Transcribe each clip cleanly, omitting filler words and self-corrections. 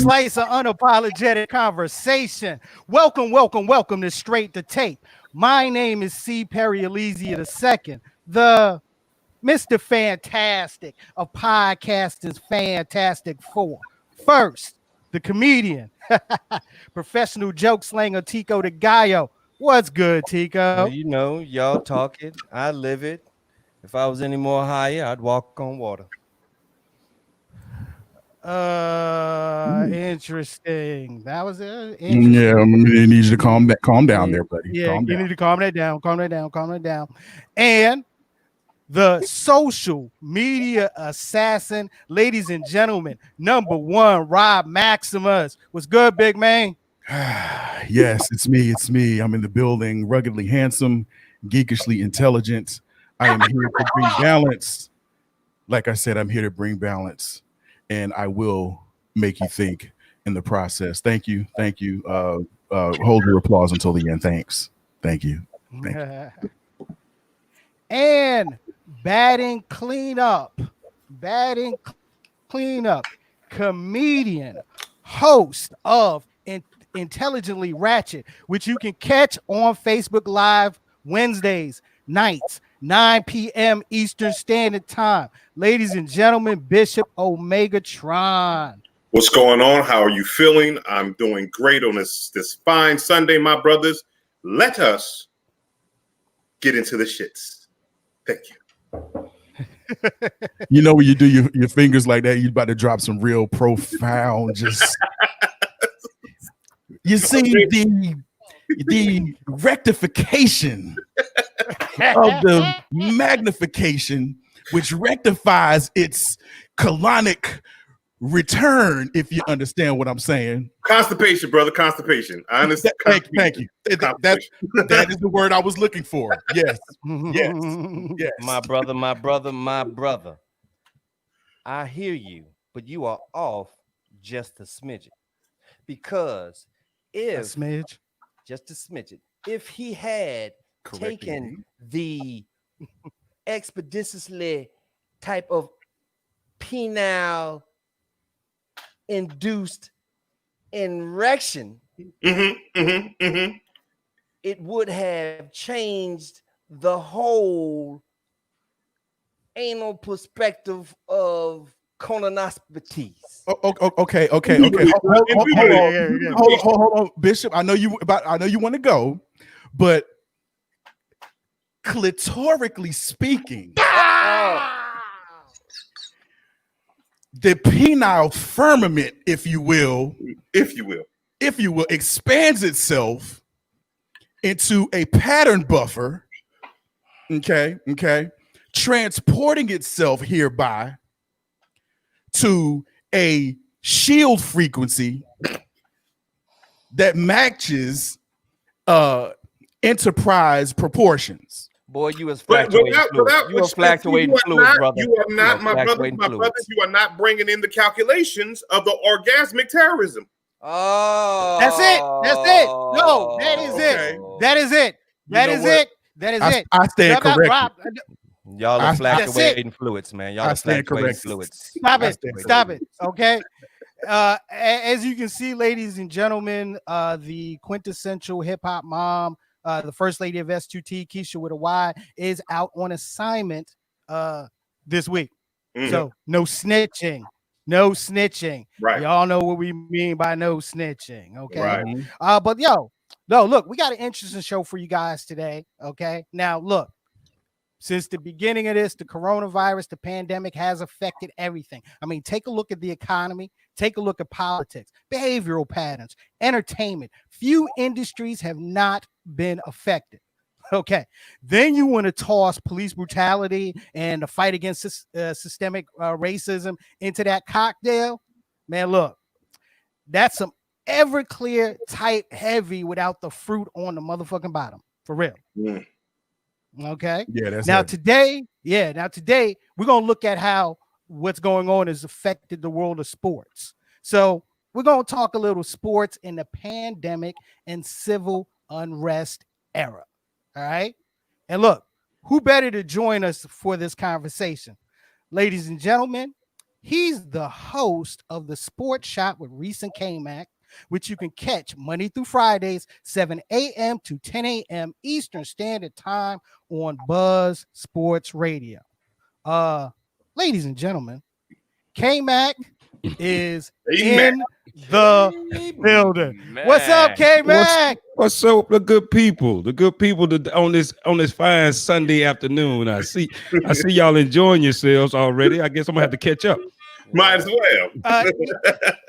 slice of unapologetic conversation. Welcome to Straight to Tape. My name is C. Perry Elysia II, the Mr. Fantastic of podcasting's Fantastic Four. First, the comedian, professional joke slanger Tico de Gallo. What's good, Tico? You know, y'all talk it, I live it. If I was any more higher, I'd walk on water. Interesting. That was interesting. Yeah, I need you to calm down there, buddy. Yeah, calm you down. need to calm that down. And the social media assassin, ladies and gentlemen, number one, Rob Maximus. What's good, big man? Yes, it's me. I'm in the building, ruggedly handsome, geekishly intelligent. I am here to bring balance. Like I said, I'm here to bring balance, and I will make you think in the process. Thank you. Hold your applause until the end. Thank you. And batting cleanup, comedian, host of Intelligently Ratchet, which you can catch on Facebook Live Wednesdays nights, 9 p.m. Eastern Standard Time. Ladies and gentlemen, Bishop Omegatron. What's going on? How are you feeling? I'm doing great on this fine Sunday, my brothers. Let us get into the shits. Thank you. You know when you do your fingers like that, you're about to drop some real profound just you see the rectification of the magnification, which rectifies its colonic return, if you understand what I'm saying. Constipation, brother. Constipation. I understand. Thank you. That is the word I was looking for. Yes. My brother. I hear you, but you are off just a smidgen. Because just a smidgen, if he had taken the expeditiously type of penile induced erection, it would have changed the whole anal perspective of colonoscopies. Okay. Hold on, Bishop. I know you want to go, but clitorically speaking, the penile firmament, if you will, expands itself into a pattern buffer. Okay. Transporting itself hereby to a shield frequency that matches enterprise proportions. Boy, you was fluctuating fluids, brother. You are not, my brothers, you are not bringing in the calculations of the orgasmic terrorism. Oh, that's it. No, that is it. That is it. I stand corrected. Y'all are fluctuating fluids, man. Y'all are fluctuating fluids. Stop it. Okay. As you can see, ladies and gentlemen, the quintessential hip hop mom, the first lady of S2T, Keisha with a Y, is out on assignment this week. So no snitching. Right. Y'all know what we mean by no snitching. Okay. Right. But look, we got an interesting show for you guys today. Okay. Now, look. Since the beginning of this, the coronavirus, the pandemic has affected everything. I mean, take a look at the economy, take a look at politics, behavioral patterns, entertainment. Few industries have not been affected. Okay. Then you want to toss police brutality and the fight against systemic racism into that cocktail. Man, look, that's some Everclear type heavy without the fruit on the motherfucking bottom. For real. Mm. Okay. Yeah, that's now today we're gonna look at how what's going on has affected the world of sports. So we're gonna talk a little sports in the pandemic and civil unrest era. All right. And look, who better to join us for this conversation? Ladies and gentlemen, He's the host of the Sports Shop with Reese Kmac, which you can catch Monday through Fridays, 7 a.m. to 10 a.m. Eastern Standard Time on Buzz Sports Radio. Ladies and gentlemen, Kmac is in the building. Man. What's up, Kmac? What's up, the good people? The good people on this fine Sunday afternoon. I see y'all enjoying yourselves already. I guess I'm gonna have to catch up. Might as well.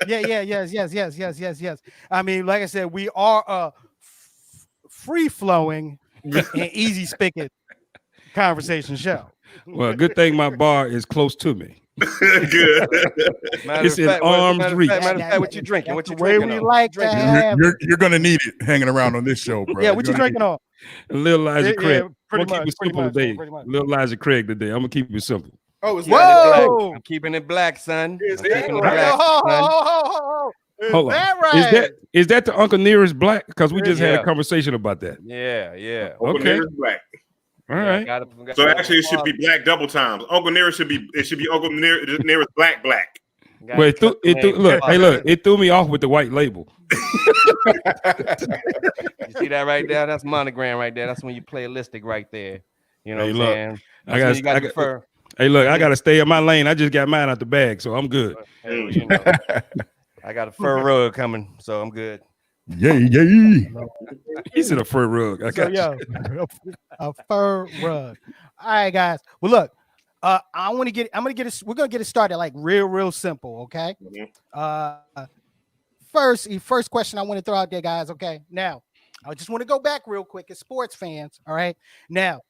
Yes. I mean, like I said, we are a free flowing and easy spigot conversation show. Well, good thing my bar is close to me. Good. It's in arm's reach. Matter of fact, what you drinking? What you Way drinking? we on? like to have. You're gonna need it hanging around on this show, bro. Yeah, what you drinking on? Little Elijah Craig. pretty I'm gonna keep it much, simple today. Little Elijah Craig today. I'm gonna keep it simple. Oh, it's Whoa! I'm keeping it black, son. Is I'm that keeping it right? black, son. Hold on. That right? Is that the Uncle Nearest Black? Because we just had Yeah. a conversation about that. Yeah. Uncle Okay. Nearest black. All right. So actually, it should be black double times. Uncle Nearest should be Uncle Nearest black. Well, it threw me off with the white label. You see that right there? That's monogram right there. That's when you playalistic right there. You know Hey, what look, I'm saying? I got- You got I to got- prefer. Hey, look, I gotta stay in my lane. I just got mine out the bag, so I'm good. Hell, you know, I got a fur rug coming, so I'm good. Yay. He's in a fur rug. I So, got a fur rug. All right, guys. Well, look, we're gonna get it started like real simple. Okay. First question I want to throw out there, guys. Okay. Now, I just want to go back real quick as sports fans. All right. Now,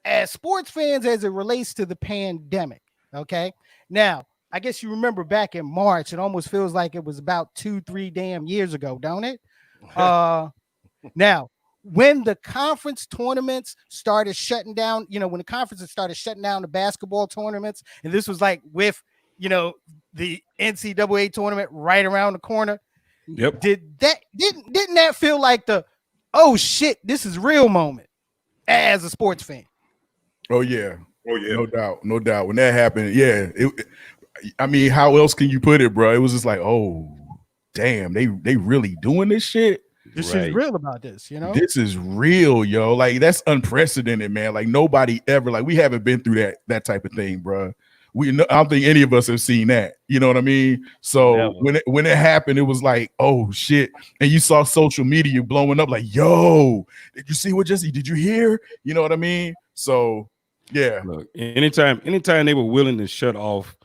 as sports fans, as it relates to the pandemic. Okay. Now, I guess you remember back in March, it almost feels like it was about 2-3 damn years ago, don't it? Now, when the conference tournaments started shutting down, when the conferences started shutting down the basketball tournaments, and this was like with, the NCAA tournament right around the corner. Yep. Didn't that feel like the, oh shit, this is real moment as a sports fan? Oh yeah. No doubt. When that happened, yeah. I mean, how else can you put it, bro? It was just like, oh, damn, they really doing this shit. This is real about this, This is real, yo. Like that's unprecedented, man. Like nobody ever, like we haven't been through that type of thing, bro. I don't think any of us have seen that. You know what I mean? So when it happened, it was like, oh shit. And you saw social media blowing up, like, yo, did you see what Jesse? Did you hear? You know what I mean? So yeah. Look, anytime they were willing to shut off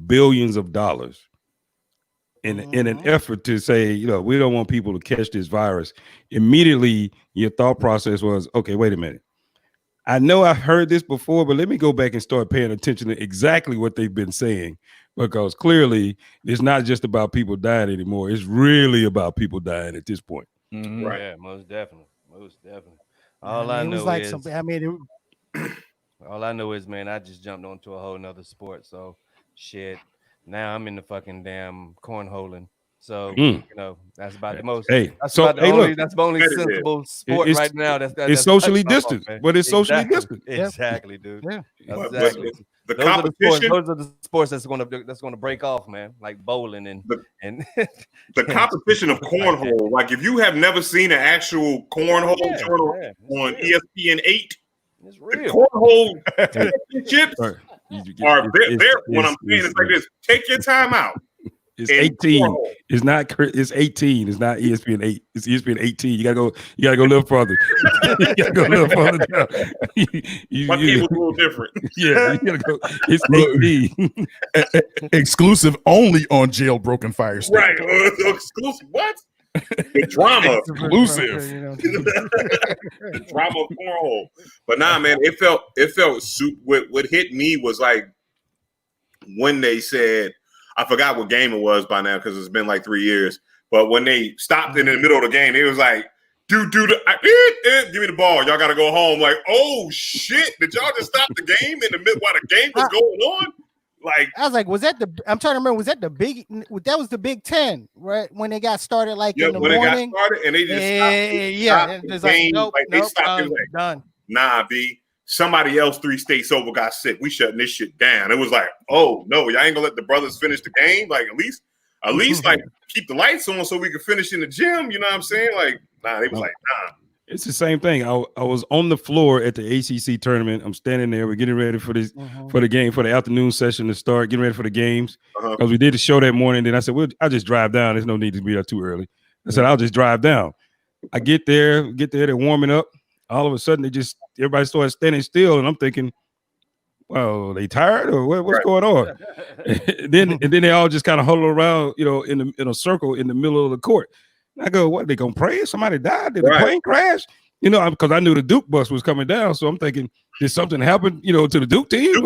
billions of dollars in an effort to say, we don't want people to catch this virus, immediately your thought process was, okay, wait a minute. I know I've heard this before, but let me go back and start paying attention to exactly what they've been saying, because clearly it's not just about people dying anymore. It's really about people dying at this point. Mm-hmm. Right. Yeah, most definitely. All I know is, man, I just jumped onto a whole nother sport. So shit. Now I'm in the fucking damn cornholing. So that's about the most. Hey, that's the only Look, sensible sport right now. It's socially distant, but it's socially distant. Exactly, dude. Yeah. Exactly. The competition. Those are the sports that's gonna break off, man. Like bowling and the competition of cornhole. Like if you have never seen an actual cornhole tournament on ESPN 8, it's real. Cornhole championships are there. What I'm saying is like this: take your time out. It's 18. It's not. It's 18. It's not ESPN 8. It's ESPN 18. You gotta go a little further. You gotta go a little further down. My cable's a little different. Yeah, you gotta go. It's 18. Exclusive only on Jailbroken Fire Stick. Right. Exclusive. What? The drama. Exclusive. The drama of cornhole. But nah, man, it felt what hit me was like when they said, I forgot what game it was by now because it's been like 3 years. But when they stopped in the middle of the game, it was like, give me the ball. Y'all got to go home. Like, oh shit! Did y'all just stop the game in the mid while the game was going on? Like, I was like, I'm trying to remember. Was that the Big? That was the Big Ten, right? When they got started, like in the morning. They got started and they just stopped the game. Like they stopped it. Like, done. Nah, B. somebody else 3 states over got sick. We shutting this shit down. It was like, oh no, y'all ain't gonna let the brothers finish the game. Like at least like keep the lights on so we can finish in the gym. You know what I'm saying? Like, nah, they was like, nah. It's the same thing. I was on the floor at the ACC tournament. I'm standing there. We're getting ready for this for the game, for the afternoon session to start, getting ready for the games. Because we did the show that morning. Then I said, well, I'll just drive down. There's no need to be there too early. I said, I'll just drive down. I get there, they're warming up. All of a sudden, everybody started standing still. And I'm thinking, well, they tired or what's going on? and then they all just kind of huddle around, in a circle in the middle of the court. I go, what, they gonna pray? Somebody died? Did the plane crash? Because I knew the Duke bus was coming down. So I'm thinking, did something happen, to the Duke team?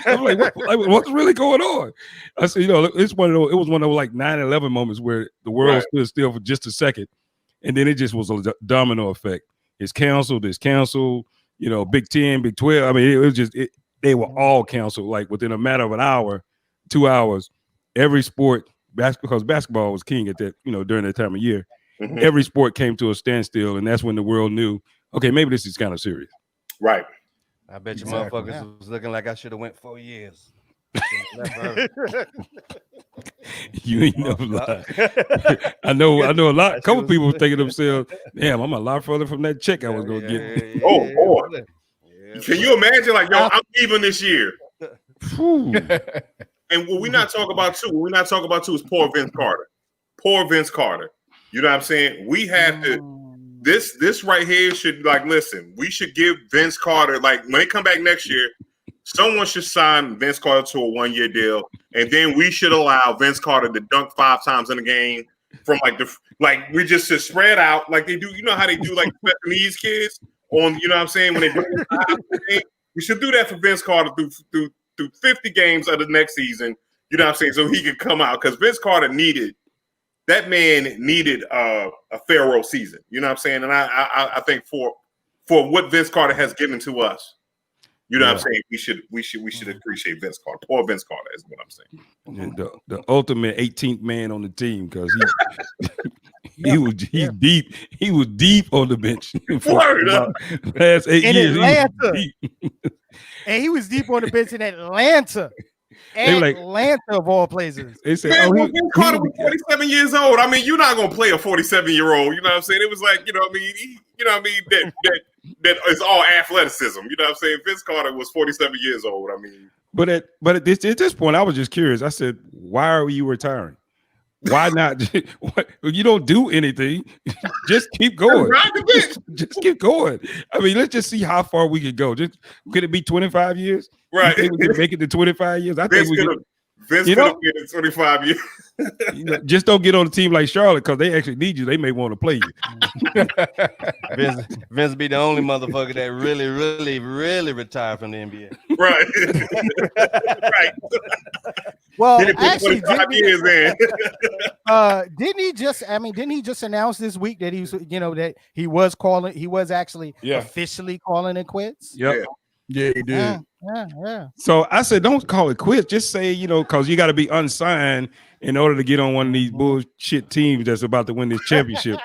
I'm like, what's really going on? I said, it was one of those like 9/11 moments where the world stood still for just a second. And then it just was a domino effect. It's canceled, Big 10, Big 12. I mean, it was just, they were all canceled like within a matter of an hour, 2 hours. Every sport, because basketball was king at that, during that time of year. Every sport came to a standstill, and that's when the world knew, okay, maybe this is kind of serious. Right. I bet you motherfuckers was looking like I should have went 4 years. You ain't never lied. I know a lot. A couple people thinking to themselves, damn, I'm a lot further from that check I was gonna get. Oh boy. Can you imagine, like, yo, I'm leaving this year. And what we're not talking about too is poor Vince Carter. Poor Vince Carter. You know what I'm saying? We have to this right here should, like, listen, we should give Vince Carter, like, when they come back next year, someone should sign Vince Carter to a 1-year deal, and then we should allow Vince Carter to dunk 5 times in a game from we just should spread out like they do. You know how they do like special needs kids on, you know what I'm saying, when they do it. We should do that for Vince Carter through 50 games of the next season. You know what I'm saying, so he could come out, because Vince Carter needed a Pharaoh season. You know what I'm saying, and I think for what Vince Carter has given to us. You know what I'm saying? We should appreciate Vince Carter. Poor Vince Carter is what I'm saying. Yeah, the ultimate 18th man on the team, because he was deep. He was deep on the bench. Last 8 years. And he was deep on the bench in Atlanta. Atlanta of all places. They said, Vince Carter was 47 years old. I mean, you're not gonna play a 47-year-old. You know what I'm saying? It was like, that is all athleticism. You know what I'm saying? Vince Carter was 47 years old. I mean, but at this point, I was just curious. I said, why are you retiring? Why not? You don't do anything. Just keep going. Just keep going. I mean, let's just see how far we can go. Just could it be 25 years? Right. We can make it to 25 years. I think we can. Vince could have been 25 years. Just don't get on the team like Charlotte, because they actually need you. They may want to play you. Vince be the only motherfucker that really, really, really retired from the NBA. Right. Right. Well, actually, didn't he just announce this week that that he was actually officially calling it quits? Yep. Yeah, he did. Yeah. So I said, don't call it quits. Just say, because you got to be unsigned in order to get on one of these bullshit teams that's about to win this championship.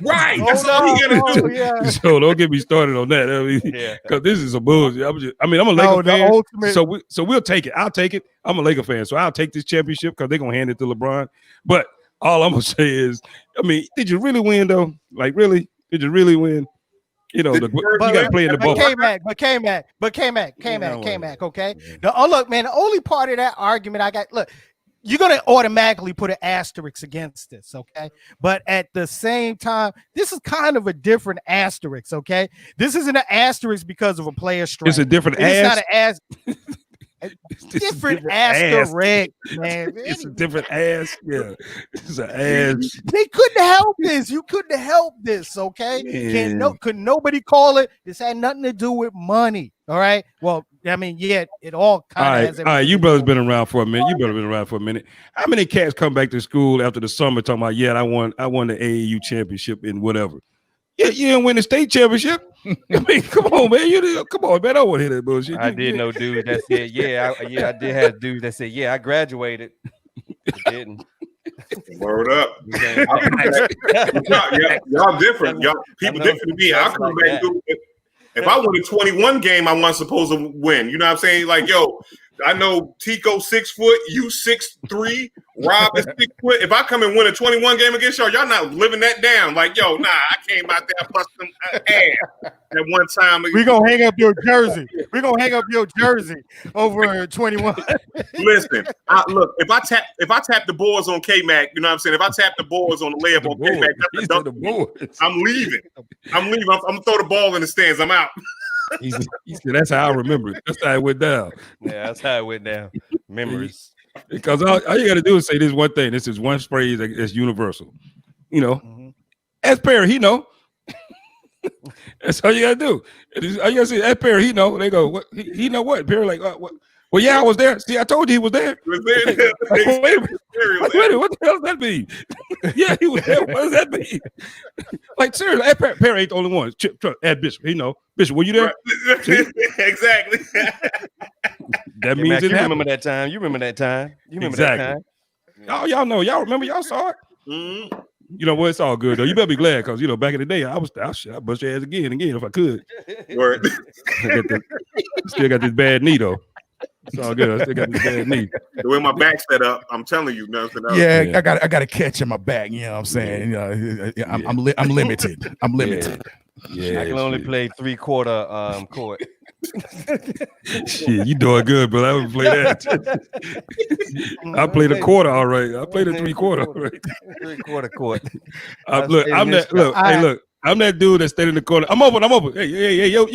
Right. That's all you got to do. Yeah. So don't get me started on that. I mean, because this is a bullshit. I'm a Laker fan. Ultimate... So we'll take it. I'll take it. I'm a Laker fan, so I'll take this championship because they're gonna hand it to LeBron. But all I'm gonna say is, did you really win though? Like, really? Did you really win? You got to play in the bubble. K-Mac, okay? Look, man, the only part of that argument I got, look, you're going to automatically put an asterisk against this, okay? But at the same time, this is kind of a different asterisk, okay? This isn't an asterisk because of a player strike. It's a different It's not an asterisk. Different asterisk, man. It's a different ass. Yeah, it's an ass. They couldn't help this. You couldn't help this, okay? Could nobody call it? This had nothing to do with money. All right. Well, I mean, it all kind of. All right, you brothers been around for a minute. You better been around for a minute. How many cats come back to school after the summer talking about, I won the AAU championship and whatever? Yeah, you didn't win the state championship. I mean, come on, man. Come on, man. I don't want to hear that bullshit. I did know dudes that said, I did have dudes that said, I graduated. I didn't. Word up. Y'all different. Y'all people different to me. I'll come back If I win a 21 game, I wasn't supposed to win. You know what I'm saying? Like, yo, I know Tico 6 foot, you 6'3", Rob is 6 foot. If I come and win a 21 game against y'all not living that down. Like, yo, nah, I came out there, bust them ass at one time. We gonna hang up your jersey. We gonna hang up your jersey over 21. Listen, look, if I tap the boards on Kmac, you know what I'm saying? If I tap the boards on the layup on Kmac, I'm leaving. I'm gonna throw the ball in the stands. I'm out. He said, that's how I remember it. That's how it went down. Yeah, that's how it went down. Memories. Because all you got to do is say this one thing. This is one phrase that's universal. You know, as Perry, he know. That's all you got to do. All you got to say, as Perry, he know. They go, what? He know what? Perry like, what? Well, yeah, I was there. See, I told you he was there. Wait a minute. What the hell does that mean? Yeah, he was there. What does that mean? Like, seriously, Perry ain't the only one. Ed Bishop, he know. Bishop, were you there? Exactly. That means Mac, you happened. remember that time. You remember that time. You remember Exactly. that time. Oh, y'all know. Y'all remember. Y'all saw it. Mm-hmm. You know what? It's all good, though. You better be glad because, you know, back in the day, I bust your ass again if I could. Word. Still got this bad knee, though. It's all good. I still got this bad knee. The way my back's set up, I'm telling you, nothing else. Yeah, I got a catch in my back. You know what I'm saying? I'm limited. I'm limited. Yeah, I can only play 3/4 court. Shit, you doing good, but I would play that. I played a quarter, all right. I played a 3/4, all right. 3/4 court. Look, I'm that dude that stayed in the corner. I'm open. Hey, yo.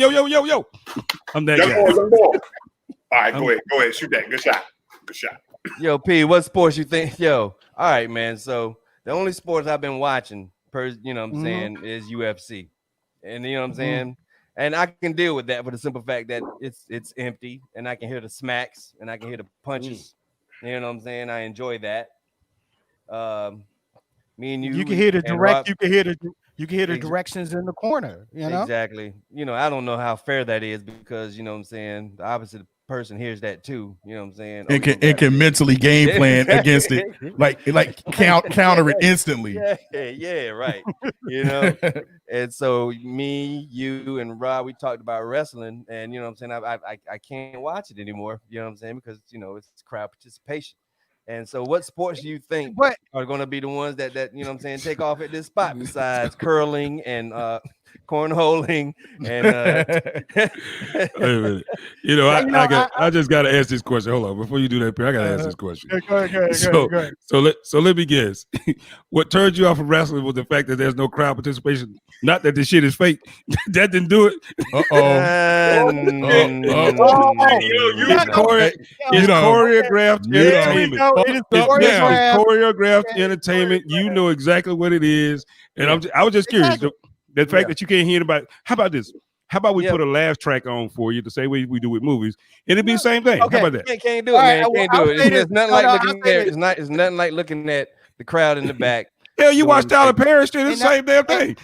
I'm that guy. Young boy. All right, go ahead, shoot that. Good shot. Yo, P, what sports you think? Yo, all right, man. So the only sports I've been watching, you know what I'm saying, is UFC. And you know what I'm saying? And I can deal with that for the simple fact that it's empty and I can hear the smacks and I can hear the punches. You know what I'm saying? I enjoy that. Me and You can hear the direct, you can hear the directions in the corner, you know? Exactly. You know, I don't know how fair that is because, you know what I'm saying, the opposite person hears that too. You know what I'm saying? It can mentally game plan against it, like counter it instantly. Yeah, right. You know, and so me, you, and Rob, we talked about wrestling, and you know what I'm saying. I can't watch it anymore. You know what I'm saying, because you know it's crowd participation. And so, what sports do you think are going to be the ones that you know what I'm saying take off at this spot besides curling and cornholing and Wait a minute. You know, I just got to ask this question. Hold on, before you do that, I got to ask this question. Go ahead. So let me guess. What turned you off of wrestling was the fact that there's no crowd participation. Not that the shit is fake. That didn't do it. It's choreographed entertainment. It's choreographed entertainment. You know exactly what it is. And I was just curious. The fact that you can't hear about. How about this? How about we put a laugh track on for you the same way we do with movies, and it'd be the same thing. Okay. How about that? Can't do it, man. Can't do it. It's nothing like looking there. It's nothing like looking at the crowd in the back. Hell, you watch Tyler Perry, it's the same damn thing.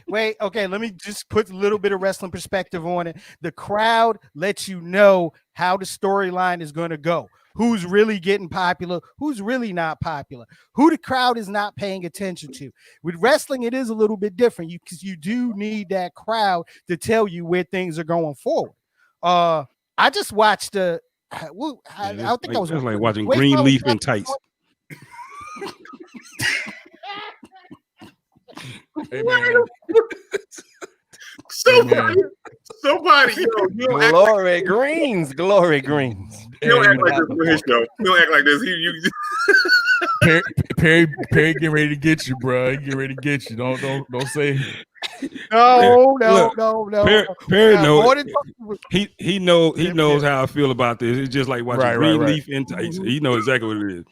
Wait. Okay, let me just put a little bit of wrestling perspective on it. The crowd lets you know how the storyline is going to go. Who's really getting popular, who's really not popular, who the crowd is not paying attention to. With wrestling, it is a little bit different because you do need that crowd to tell you where things are going forward. I just watched I think I was like watching Greenleaf in tights. Hey, man. Somebody, Glory Greens. You don't act like this for his show. You don't act like this. Perry get ready to get you, bro. He get ready to get you. Don't say. No. Perry knows. He knows how I feel about this. It's just like watching Greenleaf in tights. He knows exactly what it is.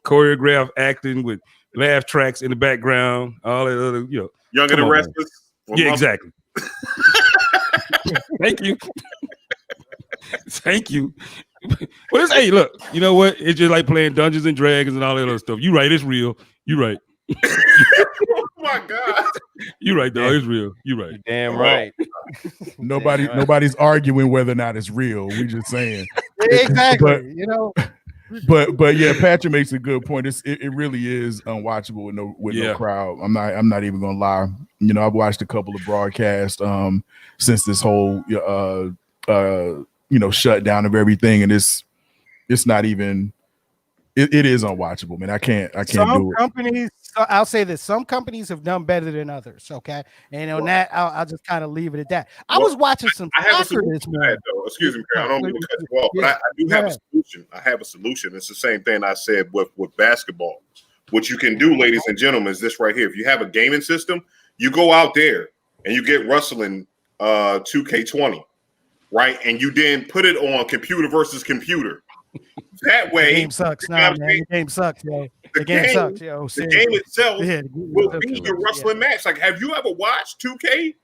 Choreographed acting with laugh tracks in the background, all that other, you know. Younger than Restless. Yeah, exactly. Thank you. Well, hey, look, you know what? It's just like playing Dungeons and Dragons and all that other stuff. You right, it's real. You right. Oh my God. You right, dog. It's real. You right. Damn right. Nobody's arguing whether or not it's real. We just saying. Exactly. You know. but yeah, Patrick makes a good point. It really is unwatchable with no crowd. I'm not even gonna lie. You know, I've watched a couple of broadcasts since this whole shutdown of everything, and it's not even. It is unwatchable, man. I can't do it. Companies, I'll say this: some companies have done better than others. Okay, and on that, I'll just kind of leave it at that. I was watching some soccer this morning. Excuse me, I don't mean to cut you off, but I do have a solution. I have a solution. It's the same thing I said with basketball. What you can do, ladies and gentlemen, is this right here. If you have a gaming system, you go out there and you get wrestling 2K20, right? And you then put it on computer versus computer. That way, the game sucks. Nah, man, the game sucks, man. The game sucks, yo. The game itself will be your wrestling match. Like, have you ever watched 2K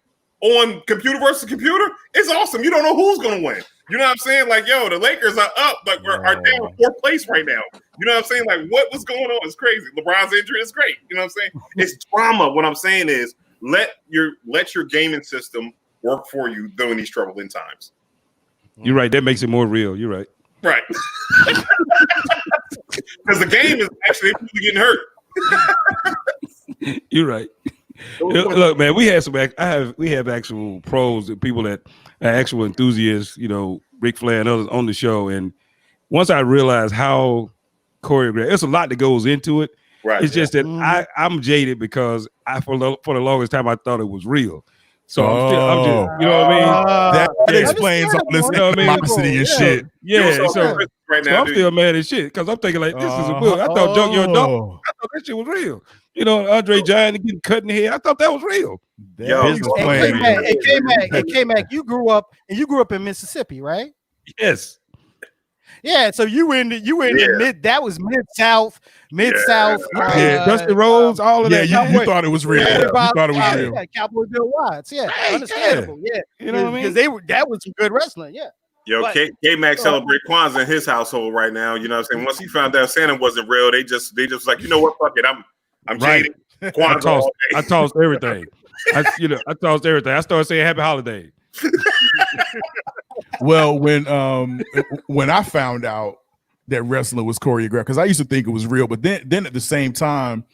on computer versus computer? It's awesome. You don't know who's gonna win. You know what I'm saying? Like, yo, the Lakers are up, but are down 4th place right now. You know what I'm saying? Like, what's going on? It's crazy. LeBron's injury is great. You know what I'm saying? It's drama. What I'm saying is, let your gaming system work for you during these troubling times. You're right. That makes it more real. You're right. Right. Because the game is actually people getting hurt. You're right. Look, man, we have actual pros and people that are actual enthusiasts, you know, Ric Flair and others on the show. And once I realized how choreographed, there's a lot that goes into it. Right. It's just that I'm jaded because for the longest time I thought it was real. So I'm just, you know what I mean? That explains all this animosity and shit. Yeah, so I'm still mad as shit because I'm thinking like this is a book. I thought Junkyard Dog. I thought that shit was real. You know, Andre Giant getting cut in the head. I thought that was real. K-Mac, you grew up in Mississippi, right? Yes. Yeah, so you in the mid. That was mid-south. Dusty Rhodes, all of that. Yeah, you thought it was real. You thought it was real. Yeah, Cowboy Bill Watts. Yeah, understandable. Yeah, you know what I mean? Because that was some good wrestling. Yeah. Yo, K-Mac celebrate Kwanzaa in his household right now. You know what I'm saying? Once he found out Santa wasn't real, they just like, you know what? Fuck it. I'm jaded. Kwanzaa I tossed everything. I tossed everything. I started saying Happy Holiday. Well, when I found out that wrestling was choreographed, because I used to think it was real, but then at the same time,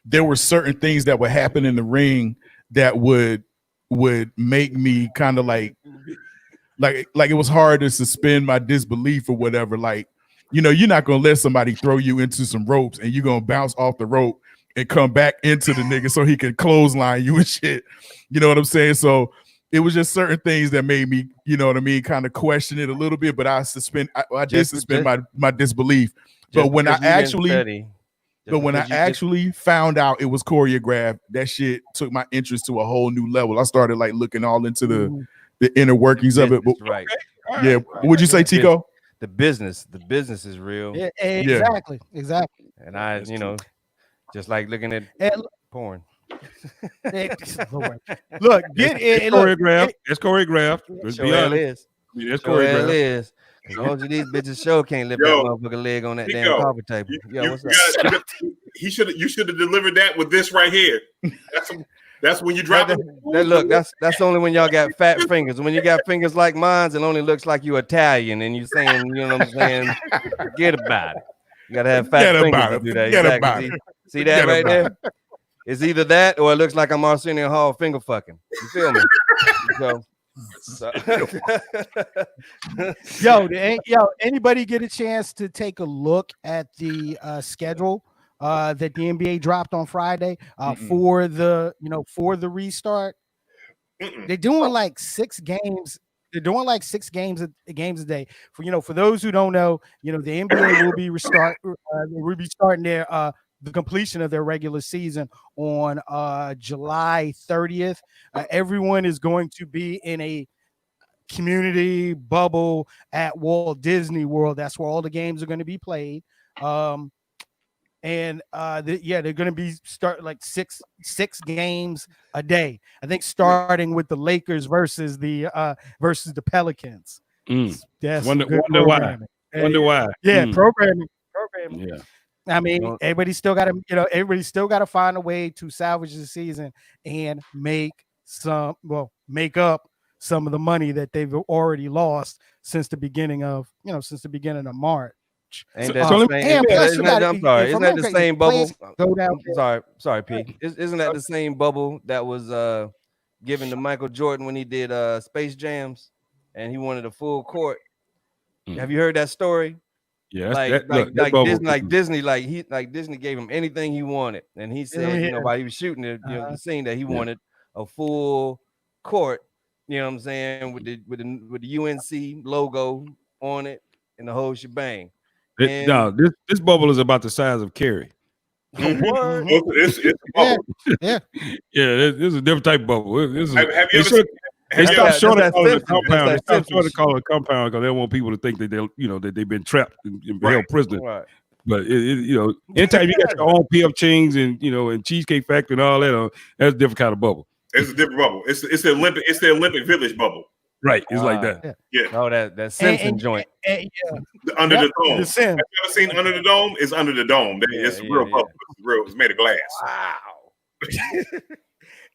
there were certain things that would happen in the ring that would make me kind of like it was hard to suspend my disbelief or whatever. Like, you know, you're not gonna let somebody throw you into some ropes and you're gonna bounce off the rope and come back into the nigga so he can clothesline you and shit. You know what I'm saying? So it was just certain things that made me, you know what I mean, kind of question it a little bit, but I did suspend my disbelief. But when I actually found out it was choreographed, that shit took my interest to a whole new level. I started like looking all into the inner workings of it. But, right. Yeah. Would you say, Tico? The business is real. Yeah, exactly. And I, you know, just like looking at porn. Look, it's choreographed. Let's be honest. It's choreographed. As long as these bitches show can't lift that motherfucking leg on that damn carpet table. What's up? You should have delivered that with this right here. That's when you drop it. That's only when y'all got fat fingers. When you got fingers like mine, it only looks like you Italian and you saying, you know what I'm saying? Forget about it. You gotta have fat fingers to do that. Exactly. See that right there? It's either that or it looks like I'm Arsenio Hall finger fucking. You feel me? Anybody get a chance to take a look at the schedule that the NBA dropped on Friday for the restart? They're doing like 6 games. They're doing like 6 games a day. For those who don't know, the NBA will be starting their the completion of their regular season on July 30th. Everyone is going to be in a community bubble at Walt Disney World. That's where all the games are going to be played. They're going to be like six games a day. I think starting with the Lakers versus the Pelicans. That's wonder why. Yeah, programming. Yeah. I mean, everybody's still got to find a way to salvage the season and make up some of the money that they've already lost since the beginning of March. Ain't that So the let me- same? And plus, you got I'm sorry. Isn't that the same bubble? Go down there. Sorry, P. Isn't that the same bubble that was given to Michael Jordan when he did Space Jams, and he wanted a full court? Have you heard that story? Yeah, that bubble. Disney gave him anything he wanted, and he said, while he was shooting the scene, that he wanted a full court. You know what I'm saying, with the UNC logo on it and the whole shebang. This bubble is about the size of Kerry. What? It's a bubble. Yeah. Yeah, this is a different type of bubble. This is, Have you ever seen? They stopped short of calling it a Simpsons. compound. They That's stopped that short of Simpsons calling it a compound because they don't want people to think that that they've been trapped and held prisoner. Right. But anytime you got your own PF Chings and and Cheesecake Factory and all that, that's a different kind of bubble. It's a different bubble. It's the Olympic Village bubble. Right. It's like that. Yeah. Oh, that Simpson joint. Under the dome. The Sim. Have you ever seen Under the Dome? It's under the dome. It's real bubble. It's real. It's made of glass. Wow.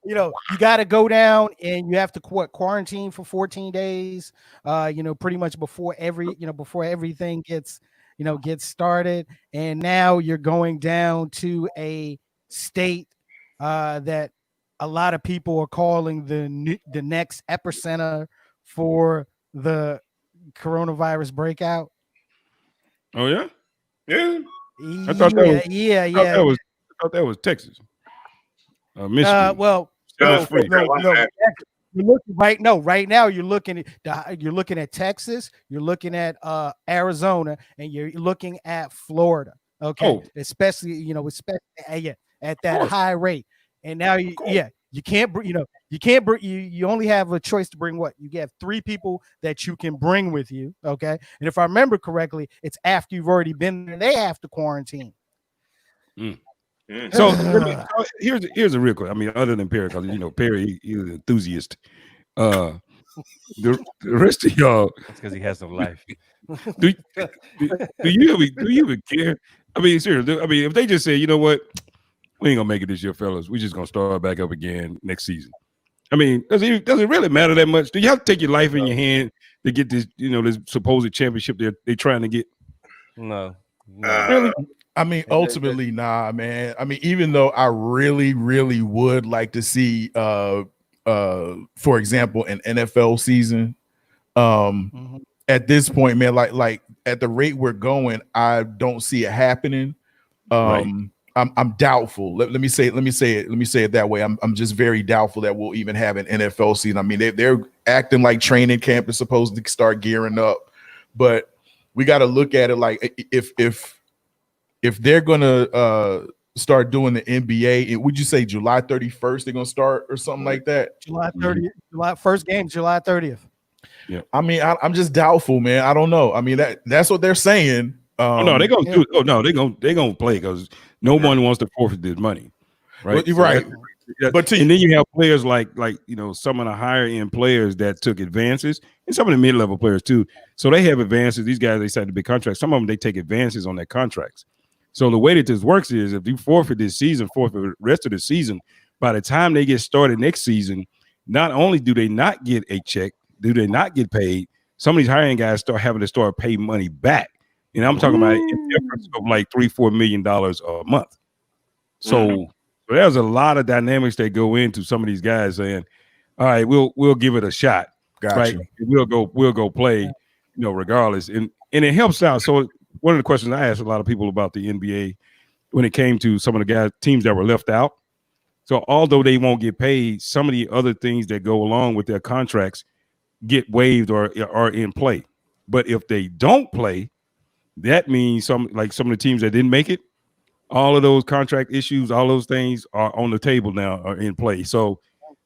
You got to go down and you have to quarantine for 14 days. Pretty much before everything gets started. And now you're going down to a state that a lot of people are calling the next epicenter for the coronavirus breakout. Oh yeah. Yeah. I thought that was yeah. I thought that was Texas. Michigan. Right now you're looking at Texas, you're looking at Arizona, and you're looking at Florida. Okay, especially at that high rate. And now you only have a choice to bring what? You have 3 people that you can bring with you. Okay, and if I remember correctly, it's after you've already been there, they have to quarantine. So here's a real question. I mean, other than Perry, because Perry he's an enthusiast. The rest of y'all, that's because he has no life. do you even care? I mean, seriously. I mean, if they just say, you know what, we ain't gonna make it this year, fellas. We just gonna start back up again next season. I mean, does it really matter that much? Do you have to take your life in your hand to get this, this supposed championship they're trying to get? No. Really? I mean, ultimately, nah, man. I mean, even though I really, really would like to see, for example, an NFL season, at this point, man, like at the rate we're going, I don't see it happening. Right. I'm doubtful. Let me say it that way. I'm just very doubtful that we'll even have an NFL season. I mean, they're acting like training camp is supposed to start gearing up, but we got to look at it like if they're gonna start doing the NBA, would you say July 31st they're gonna start or something like that? July 30th, first game, July 30th. Yeah. I mean, I'm just doubtful, man. I don't know. I mean, that's what they're saying. No, they're gonna do it. Oh no, they're gonna play because no one wants to forfeit this money, right? Well, right. But and then you have players like some of the higher end players that took advances, and some of the mid level players too. So they have advances. These guys, they signed the big contracts. Some of them they take advances on their contracts. So the way that this works is if you forfeit this season, forfeit the rest of the season, by the time they get started next season, not only do they not get a check, do they not get paid, some of these higher end guys start having to start paying money back. And I'm talking about a difference of like $3-4 million a month. So there's a lot of dynamics that go into some of these guys saying, all right, we'll give it a shot. Gotcha. Right? We'll go play, regardless. And it helps out. So one of the questions I asked a lot of people about the NBA when it came to some of the teams that were left out. So although they won't get paid, some of the other things that go along with their contracts get waived or are in play. But if they don't play, that means some of the teams that didn't make it, all of those contract issues, all those things are on the table now, are in play. So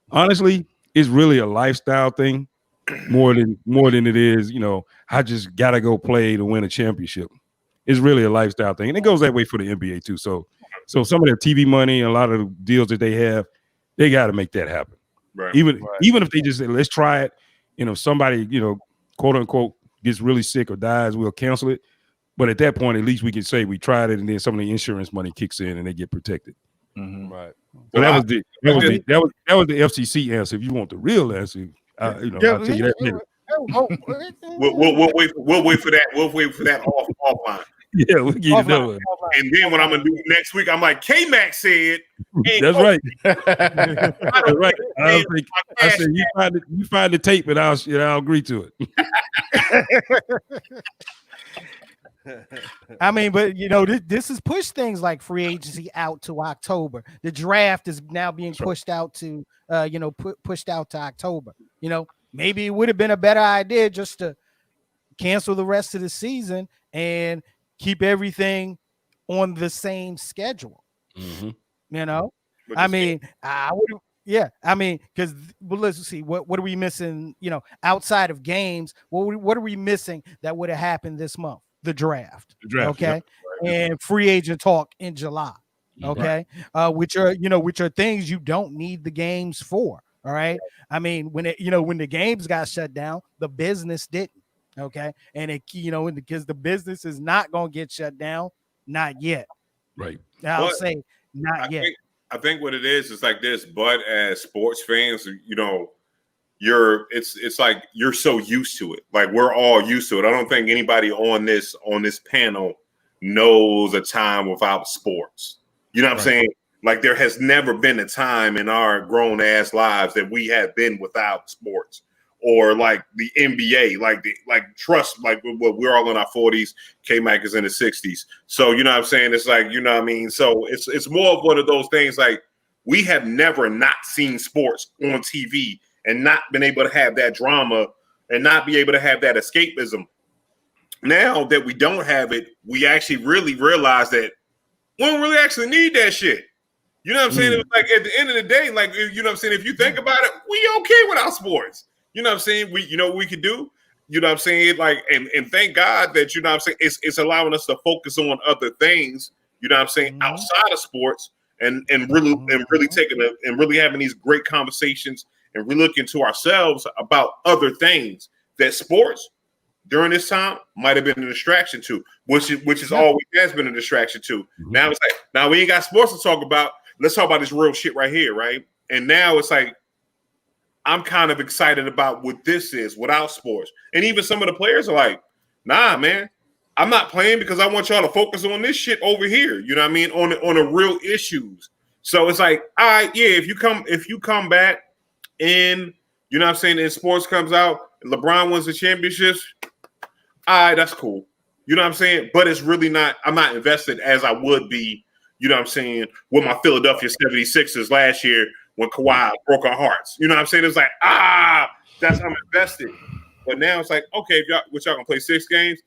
honestly, it's really a lifestyle thing more than it is, I just gotta go play to win a championship. It's really a lifestyle thing. And it goes that way for the NBA too. So some of their TV money and a lot of the deals that they have, they gotta make that happen. Right. Even if they just say, let's try it, if somebody, quote unquote, gets really sick or dies, we'll cancel it. But at that point, at least we can say we tried it, and then some of the insurance money kicks in, and they get protected. Mm-hmm. Right. So that was the FCC answer. If you want the real answer, I'll tell you that later. We'll wait for that. We'll wait for that offline. Yeah, we get it done. And then what I'm gonna do next week, I'm like, Kmac said. That's right. That's Right. I said you find the tape, and I'll agree to it. I mean, but this has pushed things like free agency out to October. The draft is now being pushed out to, pushed out to October. Maybe it would have been a better idea just to cancel the rest of the season and keep everything on the same schedule. I mean, I would. Yeah, I mean, because let's see, what are we missing? Outside of games, what are we missing that would have happened this month? The draft. Okay, and free agent talk in July. Okay, which are things you don't need the games for. All right, I mean, when the games got shut down, the business didn't. Okay, and because the business is not going to get shut down, not yet. Right. I'll say not yet. I think what it is like this, but as sports fans, it's like you're so used to it. Like we're all used to it. I don't think anybody on this panel knows a time without sports. You know what I'm saying? Like there has never been a time in our grown ass lives that we have been without sports. Or like the NBA, like we're all in our 40s. Kmac is in his 60s. So you know what I'm saying? It's like, what I mean? So it's more of one of those things like we have never not seen sports on TV and not been able to have that drama and not be able to have that escapism. Now that we don't have it, we actually really realize that we don't really actually need that shit. You know what I'm saying? It was like at the end of the day, like, you know what I'm saying? If you think about it, we okay without sports. You know what I'm saying? What we could do? You know what I'm saying? Like, and thank God that, you know what I'm saying, it's allowing us to focus on other things, you know what I'm saying, outside of sports and really taking and really having these great conversations and really looking to ourselves about other things that sports during this time might have been a distraction to, which is always has been a distraction to. Now it's like, now we ain't got sports to talk about. Let's talk about this real shit right here, right? And now it's like, I'm kind of excited about what this is without sports. And even some of the players are like, nah, man, I'm not playing because I want y'all to focus on this shit over here. You know what I mean? On the real issues. So it's like, all right, yeah, if you come back and, you know what I'm saying, and sports comes out and LeBron wins the championships, all right, that's cool. You know what I'm saying? But it's really not, I'm not invested as I would be, you know what I'm saying, with my Philadelphia 76ers last year when Kawhi broke our hearts. You know what I'm saying? It's like, that's how I'm invested. But now it's like, okay, if y'all gonna play 6 games,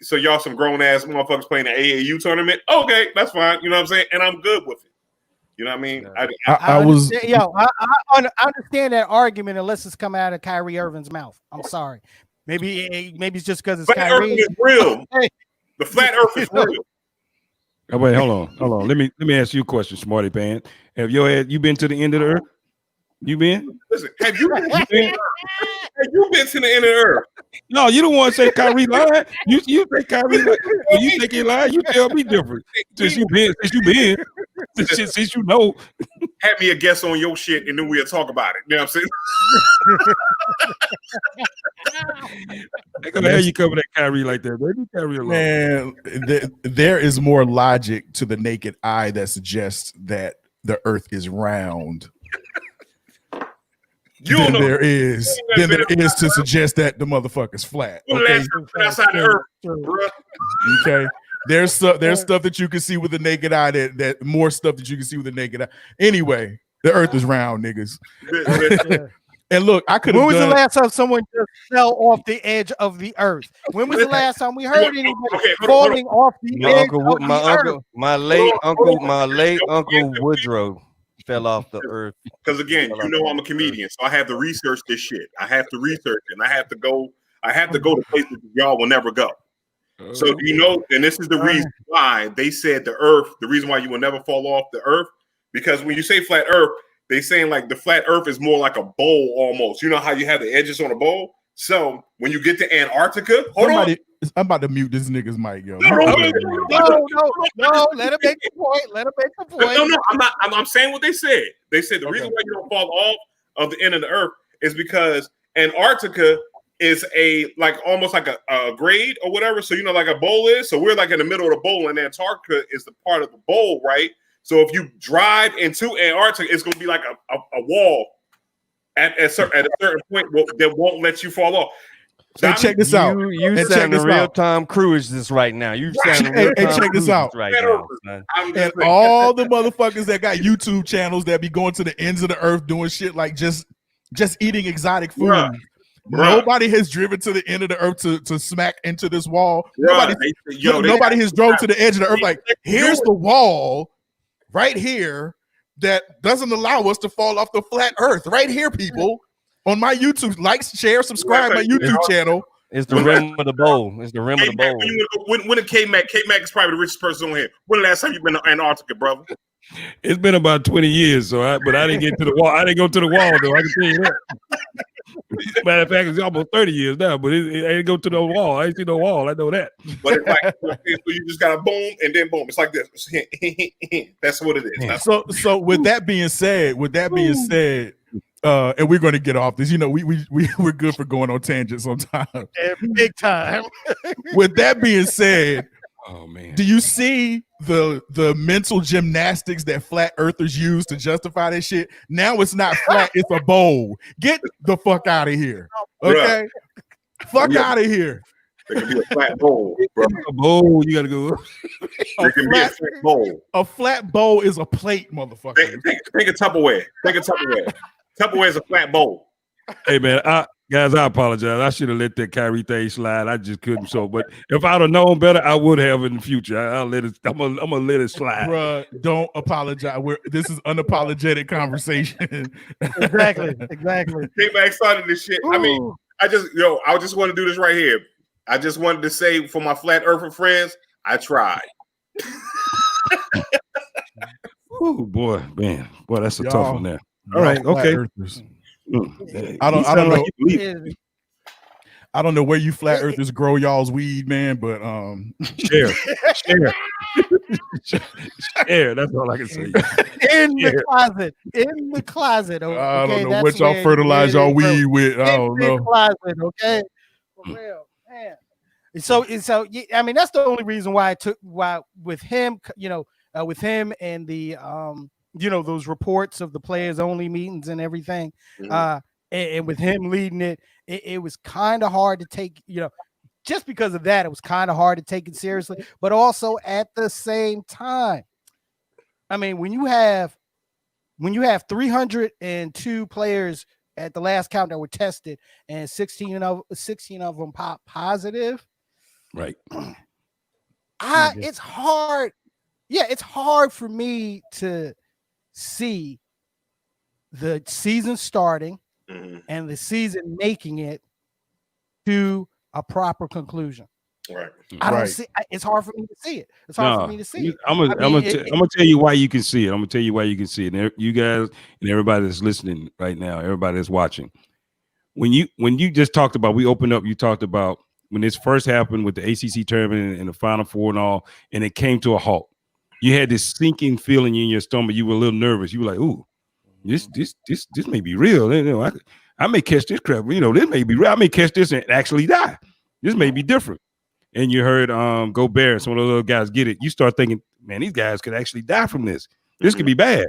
so y'all some grown ass motherfuckers playing an AAU tournament. Okay, that's fine. You know what I'm saying? And I'm good with it. You know what I mean? I understand that argument unless it's coming out of Kyrie Irving's mouth. I'm sorry. Maybe it's just because it's flat Kyrie. Earth is real. The flat Earth is real. Oh, wait, hold on. Let me ask you a question, Smarty Pants. Have you been to the end of the earth? You been? Listen, have you been to the end of the earth? No, you don't want to say Kyrie lying. You say Kyrie lying. When you think he lying, you tell me different. Since you know. Have me a guess on your shit and then we'll talk about it. You know what I'm saying? How you cover that Kyrie like that, baby? Kyrie alone. Man, there is more logic to the naked eye that suggests that the earth is round than there is to suggest that the motherfucker's flat. Okay? Outside the earth, bro. Okay. There's stuff that you can see with the naked eye that more stuff that you can see with the naked eye. Anyway, the earth is round, niggas. And look, I could have. When was the last time someone just fell off the edge of the earth? When was the last time we heard anybody falling off the edge of the earth? My late uncle Woodrow fell off the earth. Because again, you know I'm a comedian, so I have to research this shit. I have to research it, and I have to go to places y'all will never go. So you know, and this is the reason why they said the earth, the reason why you will never fall off the earth, because when you say flat earth, they saying like the flat earth is more like a bowl almost. You know how you have the edges on a bowl? So when you get to Antarctica, I'm about to mute this nigga's mic, yo. No, let him make the point. No, I'm saying what they said. They said the reason why you don't fall off of the end of the earth is because Antarctica is almost like a grade or whatever. So like a bowl is. So we're like in the middle of the bowl, and Antarctica is the part of the bowl, right? So if you drive into Antarctica, it's going to be like a wall at a certain point that won't let you fall off. Hey, check this out. You sound a real-time cruise this right now. You sound hey, check this out. Right now, son. And all the motherfuckers that got YouTube channels that be going to the ends of the earth doing shit like just eating exotic food. Bruh. Nobody has driven to the end of the earth to smack into this wall. Bruh. Nobody has drove to the edge of the earth like, here's the wall right here that doesn't allow us to fall off the flat earth. Right here, people. On my YouTube, like, share, subscribe my YouTube channel. It's the rim of the bowl. It's the rim of the bowl. When did Kmac is probably the richest person on here. When the last time you been to Antarctica, brother? It's been about 20 years, but I didn't get to the wall. I didn't go to the wall, though. I can tell you that. Matter of fact, it's almost 30 years now, but I didn't go to the wall. I ain't see no wall. I know that. But it's like, you just got a boom and then boom. It's like this. That's what it is. So with that being said, and we're going to get off this. We're good for going on tangents sometimes. Big time. With that being said, oh man, do you see the mental gymnastics that flat earthers use to justify this shit? Now it's not flat, it's a bowl. Get the fuck out of here. Okay? Fuck out of here. It can be a flat bowl, bro. A bowl, you gotta go. It can be a flat bowl. A flat bowl is a plate, motherfucker. Think of Tupperware. Tupperware is a flat bowl. Hey man, guys, I apologize. I should have let that Kyrie thing slide. I just couldn't. But if I'd have known better, I would have in the future. I'll let it. I'm gonna let it slide. Bruh, don't apologize. This is unapologetic conversation. Exactly. Kmac started this shit. Ooh. I mean, I just want to do this right here. I just wanted to say for my flat earther friends, I tried. Oh boy, that's a tough one there. All right, okay. I don't know where you flat earthers grow y'all's weed, man, but share. That's all I can say. In the closet. Okay? I don't know what y'all fertilize y'all weed with. I don't know. Closet, okay. For real, man. So I mean, that's the only reason why with him and the those reports of the players only meetings and everything, and with him leading it was kind of hard to take, just because of that, it was kind of hard to take it seriously. But also at the same time, I mean, when you have 302 players at the last count that were tested and 16 of them pop positive, right? It's hard. Yeah, it's hard for me to see the season starting and the season making it to a proper conclusion. Right. I don't see. It's hard for me to see it. It's hard for me to see it. I'm gonna tell you why you can see it. I'm gonna tell you why you can see it. And you guys and everybody that's listening right now, everybody that's watching, when you just talked about, we opened up. You talked about when this first happened with the ACC tournament and the Final Four and all, and it came to a halt. You had this sinking feeling in your stomach. You were a little nervous. You were like, "Ooh, this may be real. I may catch this crap. This may be real. I may catch this and actually die. This may be different." And you heard Go Bear, some of those other guys get it. You start thinking, man, these guys could actually die from this. This could be bad.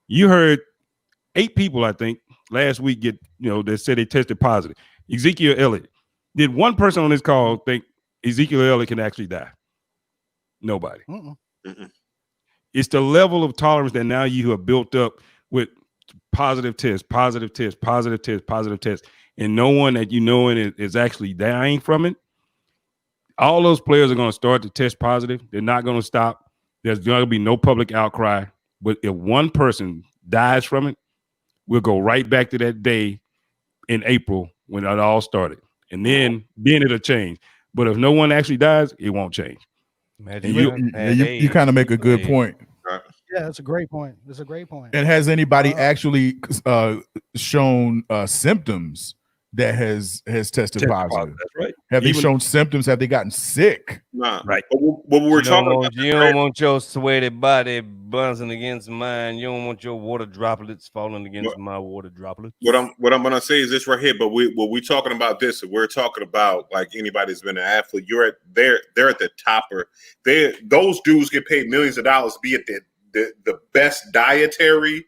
You heard 8 people, I think, last week get, that said they tested positive. Ezekiel Elliott. Did one person on this call think Ezekiel Elliott can actually die? Nobody. It's the level of tolerance that now you have built up with positive tests, and no one that is actually dying from it. All those players are going to start to test positive. They're not going to stop. There's going to be no public outcry. But if one person dies from it, we'll go right back to that day in April when it all started. And then it'll change. But if no one actually dies, it won't change. You kind of make a good point. Yeah, that's a great point. And has anybody actually shown symptoms that has tested positive? That's right. Have they Even- shown symptoms? Have they gotten sick? Nah. Right. But what we were talking about. You don't want your sweaty body buzzing against mine. You don't want your water droplets falling against my water droplets. What I'm gonna say is this right here. But we're talking about this. We're talking about like anybody that's been an athlete. They're at the topper. Those dudes get paid millions of dollars to be at the best dietary,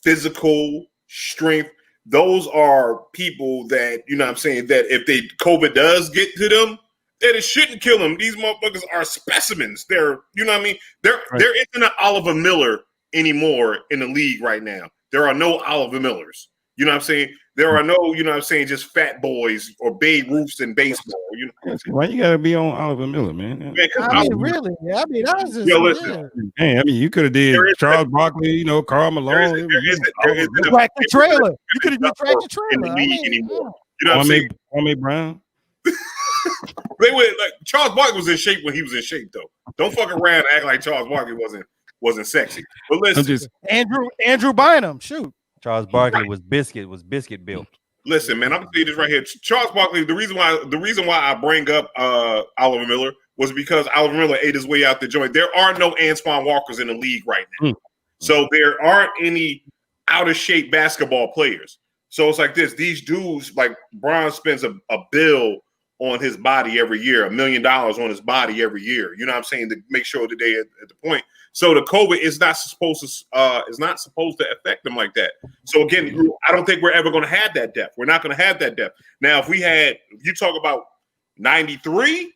physical strength. Those are people that, you know what I'm saying, that if COVID does get to them, that it shouldn't kill them. These motherfuckers are specimens. They're, you know what I mean? There isn't an Oliver Miller anymore in the league right now. There are no Oliver Millers. You know what I'm saying? There are no, you know what I'm saying, just fat boys or Babe Ruths in baseball. You know? Why you gotta be on Oliver Miller, man? I mean, really? I mean, I was just. Yo, listen. Hey, I mean, you could have did Charles Barkley, Carl Malone. Tractor trailer. You could have did tractor in the trailer. league anymore. You know what I'm saying? Kwame Brown. They were like Charles Barkley was in shape when he was in shape, though. Don't fuck around and act like Charles Barkley wasn't sexy. But listen, Andrew Bynum, shoot. Charles Barkley was biscuit built. Listen, man, I'm gonna say this right here. Charles Barkley. The reason why I bring up Oliver Miller was because Oliver Miller ate his way out the joint. There are no Antoine Walkers in the league right now, so there aren't any out of shape basketball players. So it's like this: these dudes, like Bron, spends a bill on his body every year, $1 million on his body every year. You know what I'm saying, to make sure that they at the point. So the COVID is not supposed to affect them like that. So again, I don't think we're ever going to have that depth. We're not going to have that depth. Now, if you talk about 93,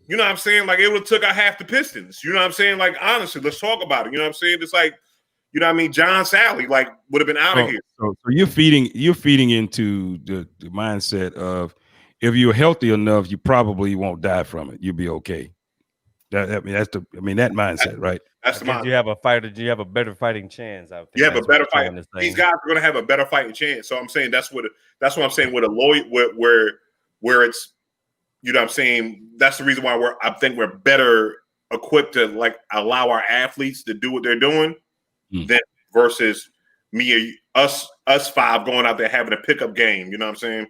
you know what I'm saying? Like it would have took out half the Pistons. You know what I'm saying? Like honestly, let's talk about it. You know what I'm saying? It's like, you know what I mean? John Sally like would have been out of here. So you're feeding into the mindset of if you're healthy enough, you probably won't die from it. You'll be okay. That mindset, right? That's the mindset. You have a fighter. You have a better fighting chance. I think you have a better fight. These guys are going to have a better fighting chance. So I'm saying that's what I'm saying with a lawyer where it's, you know what I'm saying, that's the reason why I think we're better equipped to like allow our athletes to do what they're doing than versus us five going out there having a pickup game. You know what I'm saying?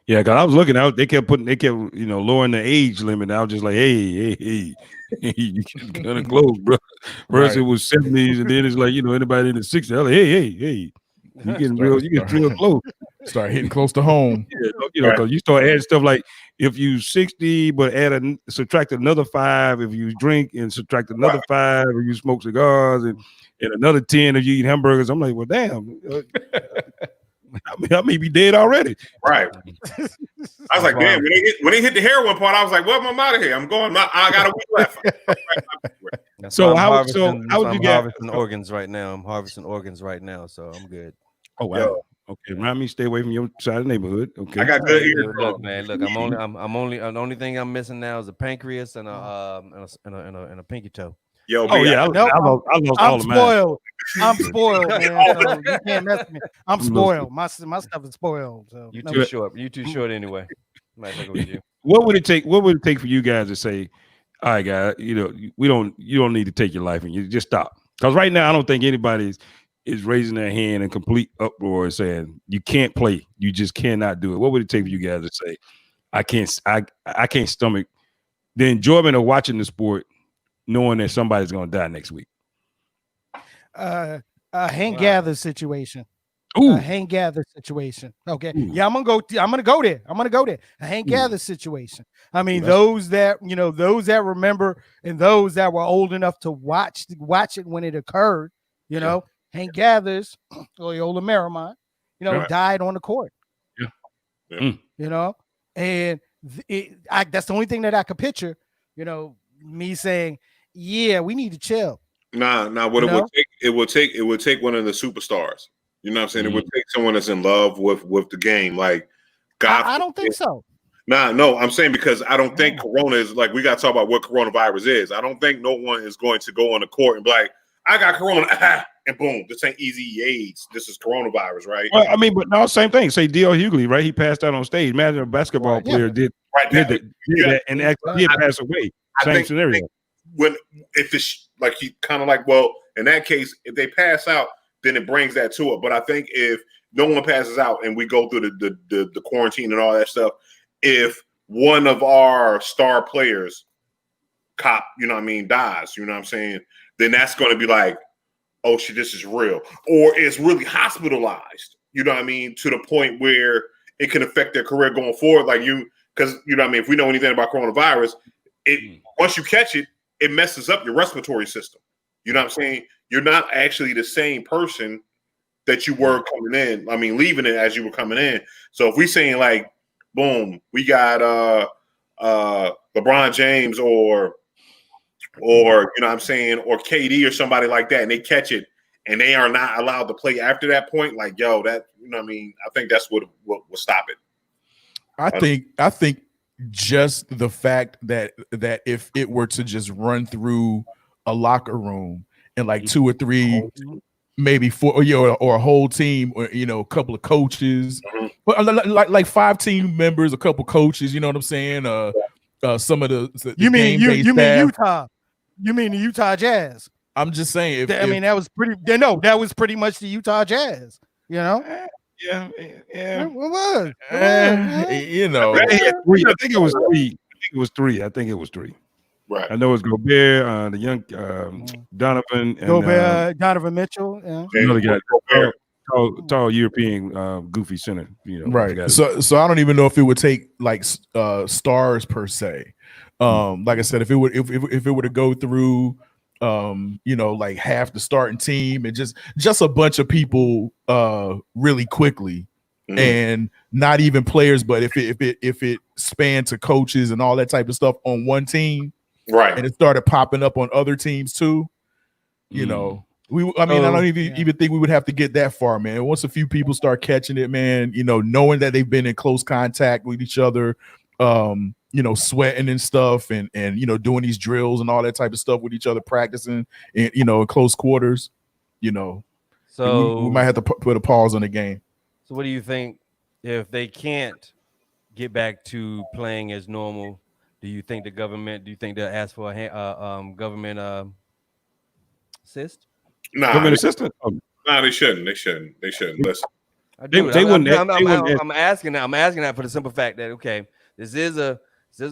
Yeah, because I was looking out, they kept lowering the age limit. I was just like, hey, you kind of close, bro. First it was 70s, and then it's like, anybody in the 60s. I was like, hey, you getting real close. Start hitting close to home. Yeah, because you start adding stuff like if you 60, but subtract another 5 if you drink, and subtract another 5 if you smoke cigars, and another 10 if you eat hamburgers. I'm like, well, damn. I may be dead already. Right. I was like, damn, when they hit the heroin part, I was like, well, I'm out of here. I'm going. I got a week left. So how would you get harvesting organs right now? I'm harvesting organs right now, so I'm good. Oh wow. Yo. Okay, remind me, stay away from your side of the neighborhood. Okay. I got good ears. Look, man. Look, I'm only the only thing I'm missing now is a pancreas and a pinky toe. Yo, I lost all of mine. I'm spoiled, man. So you can't mess with me. I'm spoiled. My stuff is spoiled. So you too short. You too short anyway. Might take with you. What would it take? What would it take for you guys to say, all right, guys, you don't need to take your life and you just stop? Because right now, I don't think anybody is raising their hand in complete uproar and saying you can't play. You just cannot do it. What would it take for you guys to say, I can't stomach the enjoyment of watching the sport, knowing that somebody's going to die next week? A Hank Gather situation. Ooh. A Hank Gather situation. Okay. Ooh. Yeah, I'm gonna go there. A Hank Gather situation. I mean, those that remember and those that were old enough to watch it when it occurred, Hank Gathers, Loyola Marymount, died on the court. Yeah. And that's the only thing that I could picture, me saying, yeah, we need to chill. Nah. What it would take one of the superstars. You know what I'm saying? It would take someone that's in love with the game. Like, God, I don't think so. No, I'm saying because I don't think Corona is like, we got to talk about what coronavirus is. I don't think no one is going to go on the court and be like, I got Corona, and boom, this ain't easy AIDS. This is coronavirus, right? Well, I mean, but no, same thing. Say D.L. Hughley, right? He passed out on stage. Imagine a basketball player did that and actually did pass away. Same scenario. If it's like in that case, if they pass out, then it brings that to it. But I think if no one passes out and we go through the quarantine and all that stuff, if one of our star players, cop, you know what I mean, dies, you know what I'm saying, then that's going to be like, oh shit, this is real. Or it's really hospitalized, you know what I mean, to the point where it can affect their career going forward. Like because you know what I mean, if we know anything about coronavirus, once you catch it, it messes up your respiratory system. You know what I'm saying? You're not actually the same person that you were coming in. I mean, leaving it as you were coming in. So if we saying like, boom, we got LeBron James or you know what I'm saying, or KD or somebody like that, and they catch it and they are not allowed to play after that point, like, yo, that, you know what I mean, I think that's what will stop it. I think just the fact that if it were to just run through a locker room and like 2 or 3, maybe 4, or a whole team, or a couple of coaches, but like 5 team members, a couple coaches, you know what I'm saying? Some of the you mean staff. Utah? You mean the Utah Jazz? I'm just saying. That was pretty. No, that was pretty much the Utah Jazz. Yeah. It was. I think it was 3. I think it was 3. Right. I know it's Gobert, the young Donovan, and Gobert, Donovan Mitchell. Yeah. Another guy, tall European goofy center. Right. So I don't even know if it would take like stars per se. Like I said, if it were to go through, like half the starting team and just a bunch of people really quickly, and not even players, but if it spanned to coaches and all that type of stuff on one team, right, and it started popping up on other teams too, I don't even think we would have to get that far, man. Once a few people start catching it, man, knowing that they've been in close contact with each other, sweating and stuff, and doing these drills and all that type of stuff with each other, practicing, and in close quarters, so we might have to put a pause on the game. So what do you think if they can't get back to playing as normal? Do you think they'll ask for a government assist? Government assistance? No, they shouldn't. Listen. They wouldn't. I'm asking that for the simple fact that, okay, this is a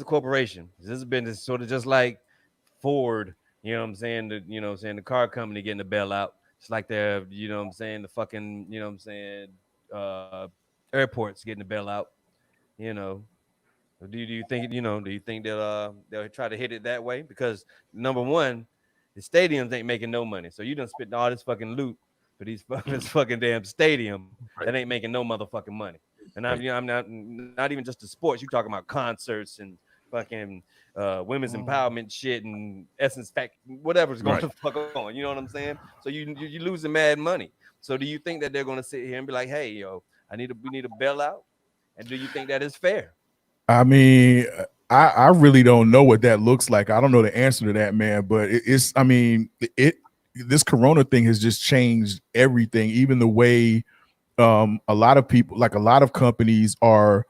corporation. This is a business, sort of just like Ford. You know what I'm saying? The car company getting a bailout. It's like they're, the fucking, airports getting a bailout. Do you think they'll try to hit it that way? Because number one, the stadiums ain't making no money. So you done spent all this fucking loot for this fucking damn stadium that ain't making no motherfucking money. And I'm not even just the sports. You talking about concerts and fucking women's empowerment shit and Essence Fact, whatever's going to fuck on. You know what I'm saying? So you losing mad money. So do you think that they're going to sit here and be like, hey, yo, we need a bailout? And do you think that is fair? I mean, I really don't know what that looks like. I don't know the answer to that, man. But this Corona thing has just changed everything. Even the way a lot of people, like a lot of companies, are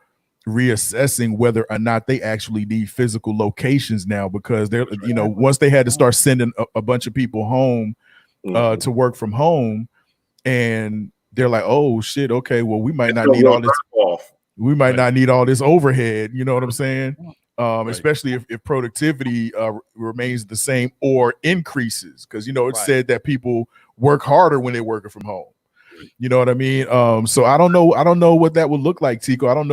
reassessing whether or not they actually need physical locations now, because they're, once they had to start sending a bunch of people home to work from home, and they're like, oh shit, okay, well, we might not need all this. We might not need all this overhead. You know what I'm saying? Especially if productivity remains the same or increases, because it's said that people work harder when they're working from home. You know what I mean? So I don't know what that would look like, Tico. I don't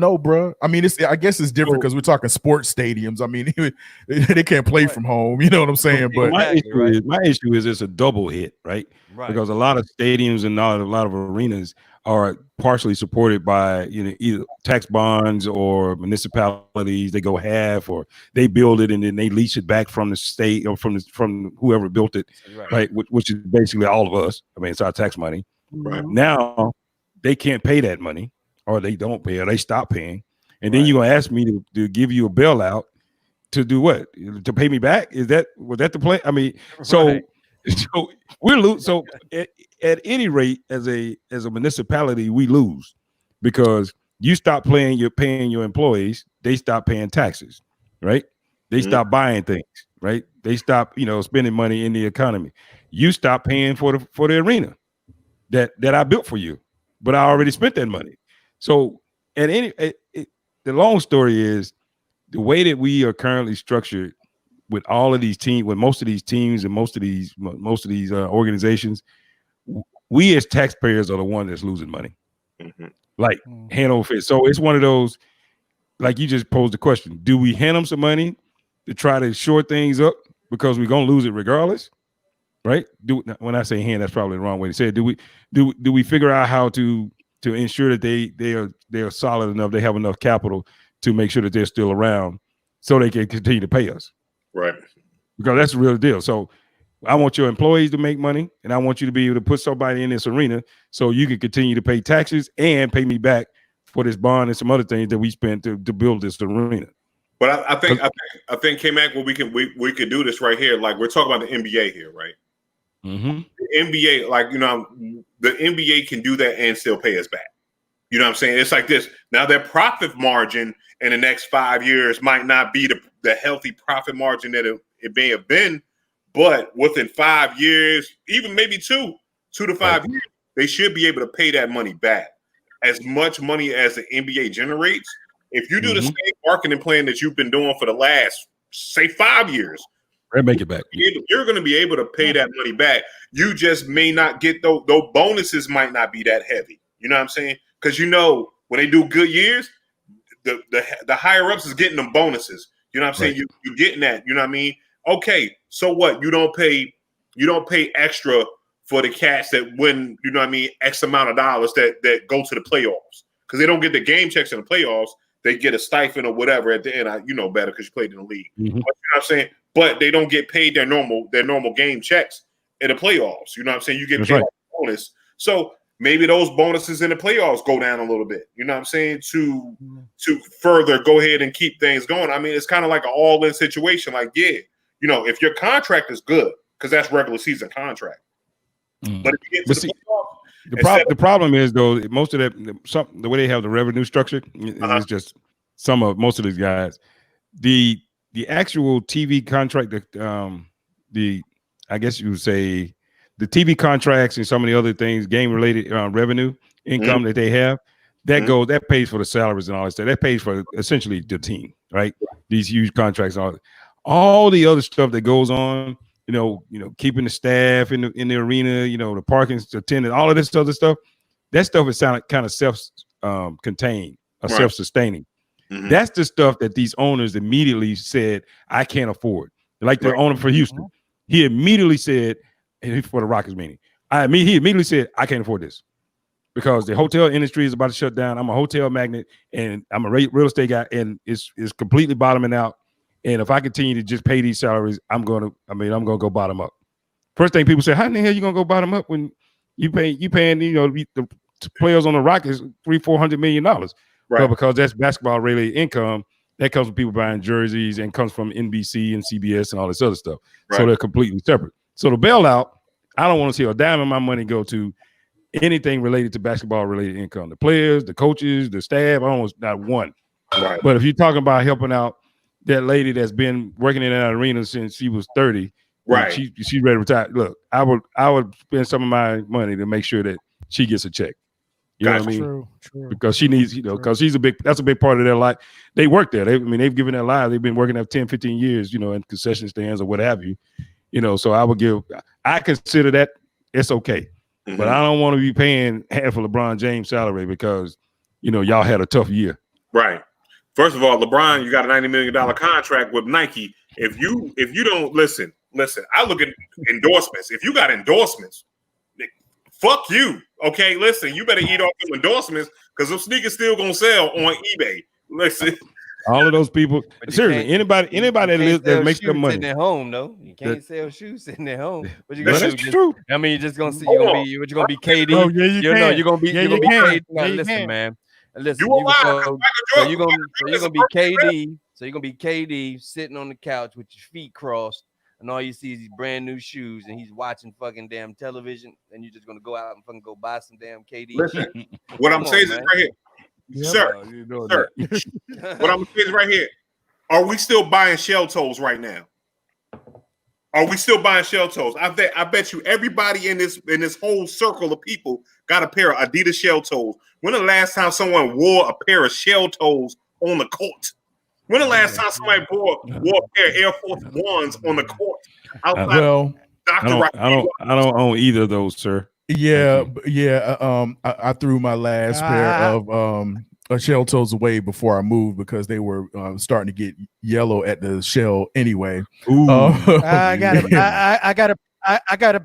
know, bro. I mean, I guess it's different because we're talking sports stadiums. I mean, they can't play from home. You know what I'm saying? But my issue is it's a double hit, right? Because a lot of stadiums and a lot of arenas are partially supported by either tax bonds or municipalities. They go half, or they build it and then they lease it back from the state or from whoever built it, right? Which is basically all of us. I mean, it's our tax money. Right now, they can't pay that money, or they don't pay, or they stop paying, and then you're gonna ask me to give you a bailout to do what? To pay me back? Was that the plan? I mean, so we're lose. So at any rate, as a municipality, we lose, because you stop paying your employees, they stop paying taxes, right? They stop buying things, right? They stop spending money in the economy. You stop paying for the arena. that I built for you, but I already spent that money. So the long story is the way that we are currently structured with all of these teams, with most of these teams and most of these organizations, we as taxpayers are the one that's losing money. Like hand over fist. So it's one of those, like you just posed the question, do we hand them some money to try to shore things up because we're gonna lose it regardless? Right? When I say hand, that's probably the wrong way to say it. Do we figure out how to ensure that they are solid enough, they have enough capital to make sure that they're still around so they can continue to pay us? Right. Because that's the real deal. So I want your employees to make money, and I want you to be able to put somebody in this arena so you can continue to pay taxes and pay me back for this bond and some other things that we spent to build this arena. But I think Kmac, well, we could do this right here. Like we're talking about the NBA here, right? Mm-hmm. The NBA, like, you know, the NBA can do that and still pay us back. You know what I'm saying? It's like this. Now their profit margin in the next 5 years might not be the healthy profit margin that it may have been, but within 5 years, even maybe 2 to 5 years, they should be able to pay that money back. As much money as the NBA generates, if you do the same marketing plan that you've been doing for the last, say, 5 years, they'll make it back. You're going to be able to pay that money back. You just may not get those bonuses might not be that heavy. You know what I'm saying? Because, you know, when they do good years, the higher ups is getting them bonuses. You know what I'm saying? You're getting that. You know what I mean? Okay, so what? You don't pay extra for the cats that win, you know what I mean, X amount of dollars that go to the playoffs. Because they don't get the game checks in the playoffs. They get a stipend or whatever at the end. You know better because you played in the league. But, you know what I'm saying? But they don't get paid their normal game checks in the playoffs. You know what I'm saying? You get paid a bonus. So maybe those bonuses in the playoffs go down a little bit. You know what I'm saying? To further go ahead and keep things going. I mean, it's kind of like an all-in situation. Like, yeah, you know, if your contract is good, because that's regular season contract. But if you get to the playoffs, the problem is, though, most of that, the way they have the revenue structure is just most of these guys. The actual TV contract, I guess you would say the TV contracts and some of the other things, game related revenue income that they have, that pays for the salaries and all that stuff. That pays for essentially the team, right? These huge contracts, all the other stuff that goes on. You know, keeping the staff in the arena, you know, the parking attendant, all of this other stuff. That stuff is kind of self-contained or self-sustaining. That's the stuff that these owners immediately said, I can't afford. Like the owner for Houston, he immediately said, for the Rockets meeting, he immediately said, I can't afford this because the hotel industry is about to shut down. I'm a hotel magnate and I'm a real estate guy, and it's completely bottoming out. And if I continue to just pay these salaries, I'm gonna go bottom up. First thing people say, how in the hell you gonna go bottom up when you paying the players on the Rockets $300-400 million? Right. But because that's basketball related income, that comes from people buying jerseys and comes from NBC and CBS and all this other stuff. So they're completely separate. So the bailout, I don't want to see a dime of my money go to anything related to basketball related income. The players, the coaches, the staff, almost not one. Right. But if you're talking about helping out that lady that's been working in that arena since she was 30, right? She's ready to retire. Look, I would spend some of my money to make sure that she gets a check. You know what I mean? True. Because she needs, because that's a big part of their life. They work there. They've given their lives. They've been working there 10, 15 years, in concession stands or what have you. So I consider that it's okay. But I don't want to be paying half of LeBron James' salary because, y'all had a tough year. Right. First of all, LeBron, you got a $90 million contract with Nike. If you don't listen, I look at endorsements. If you got endorsements, fuck you. Okay, listen, you better eat off them endorsements because those sneakers still gonna sell on eBay. Listen, all of those people. Seriously, anybody that makes their money sitting at home, though. You can't sell shoes sitting at home. But you that's true. I mean, you're just gonna see. You're gonna be KD. Oh, yeah, you're gonna be KD. Now, listen, man. Listen, you're gonna be KD. So you're gonna be KD sitting on the couch with your feet crossed, and all you see is these brand new shoes, and he's watching fucking damn television, and you're just gonna go out and fucking go buy some damn KD. Listen, what I'm saying is right here, sir. What I'm saying is right here. Are we still buying shell toes right now? Are we still buying shell toes? I bet you everybody in this whole circle of people got a pair of Adidas shell toes. When the last time someone wore a pair of shell toes on the court? When the last time somebody wore a pair of Air Force Ones on the court? Outside I don't own either of those, sir. Yeah. I threw my last pair of shell toes away before I moved because they were starting to get yellow at the shell anyway. I got a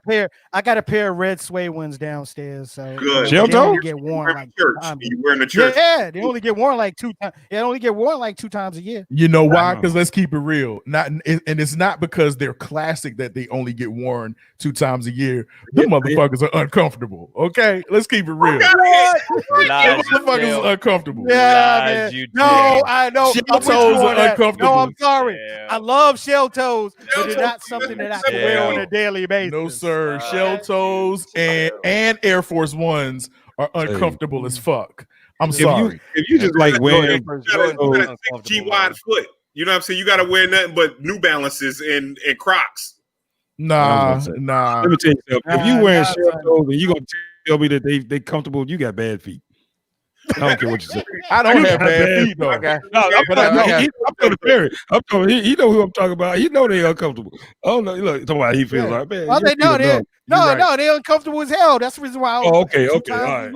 pair of red suede ones downstairs. So good. They only get worn like church. You wearing the church? Yeah, they only get worn like 2 times. They only get worn like 2 times a year. You know why? Because let's keep it real. And it's not because they're classic that they only get worn 2 times a year. The motherfuckers are uncomfortable. Okay, let's keep it real. Lies, Motherfuckers are uncomfortable. Yeah, man. No, I know. Shell toes are uncomfortable. No, I'm sorry. I love shell toes, but they're not something that I can wear on a daily basis. No, sir. Shell toes and Air Force Ones are uncomfortable as fuck. I'm sorry. If you just like wearing a 6G wide foot, you know what I'm saying? You got to wear nothing but New Balances and Crocs. Nah. Let me tell you something. If you wearing shell toes and you gonna tell me that they comfortable, you got bad feet. I don't care what you say. I don't have bad feet though. Okay. No, I'm talking to Perry. He know who I'm talking about. He know they uncomfortable. Oh no, look, talking about he feels like, man. Well, they're uncomfortable as hell. That's the reason why. Okay, all right.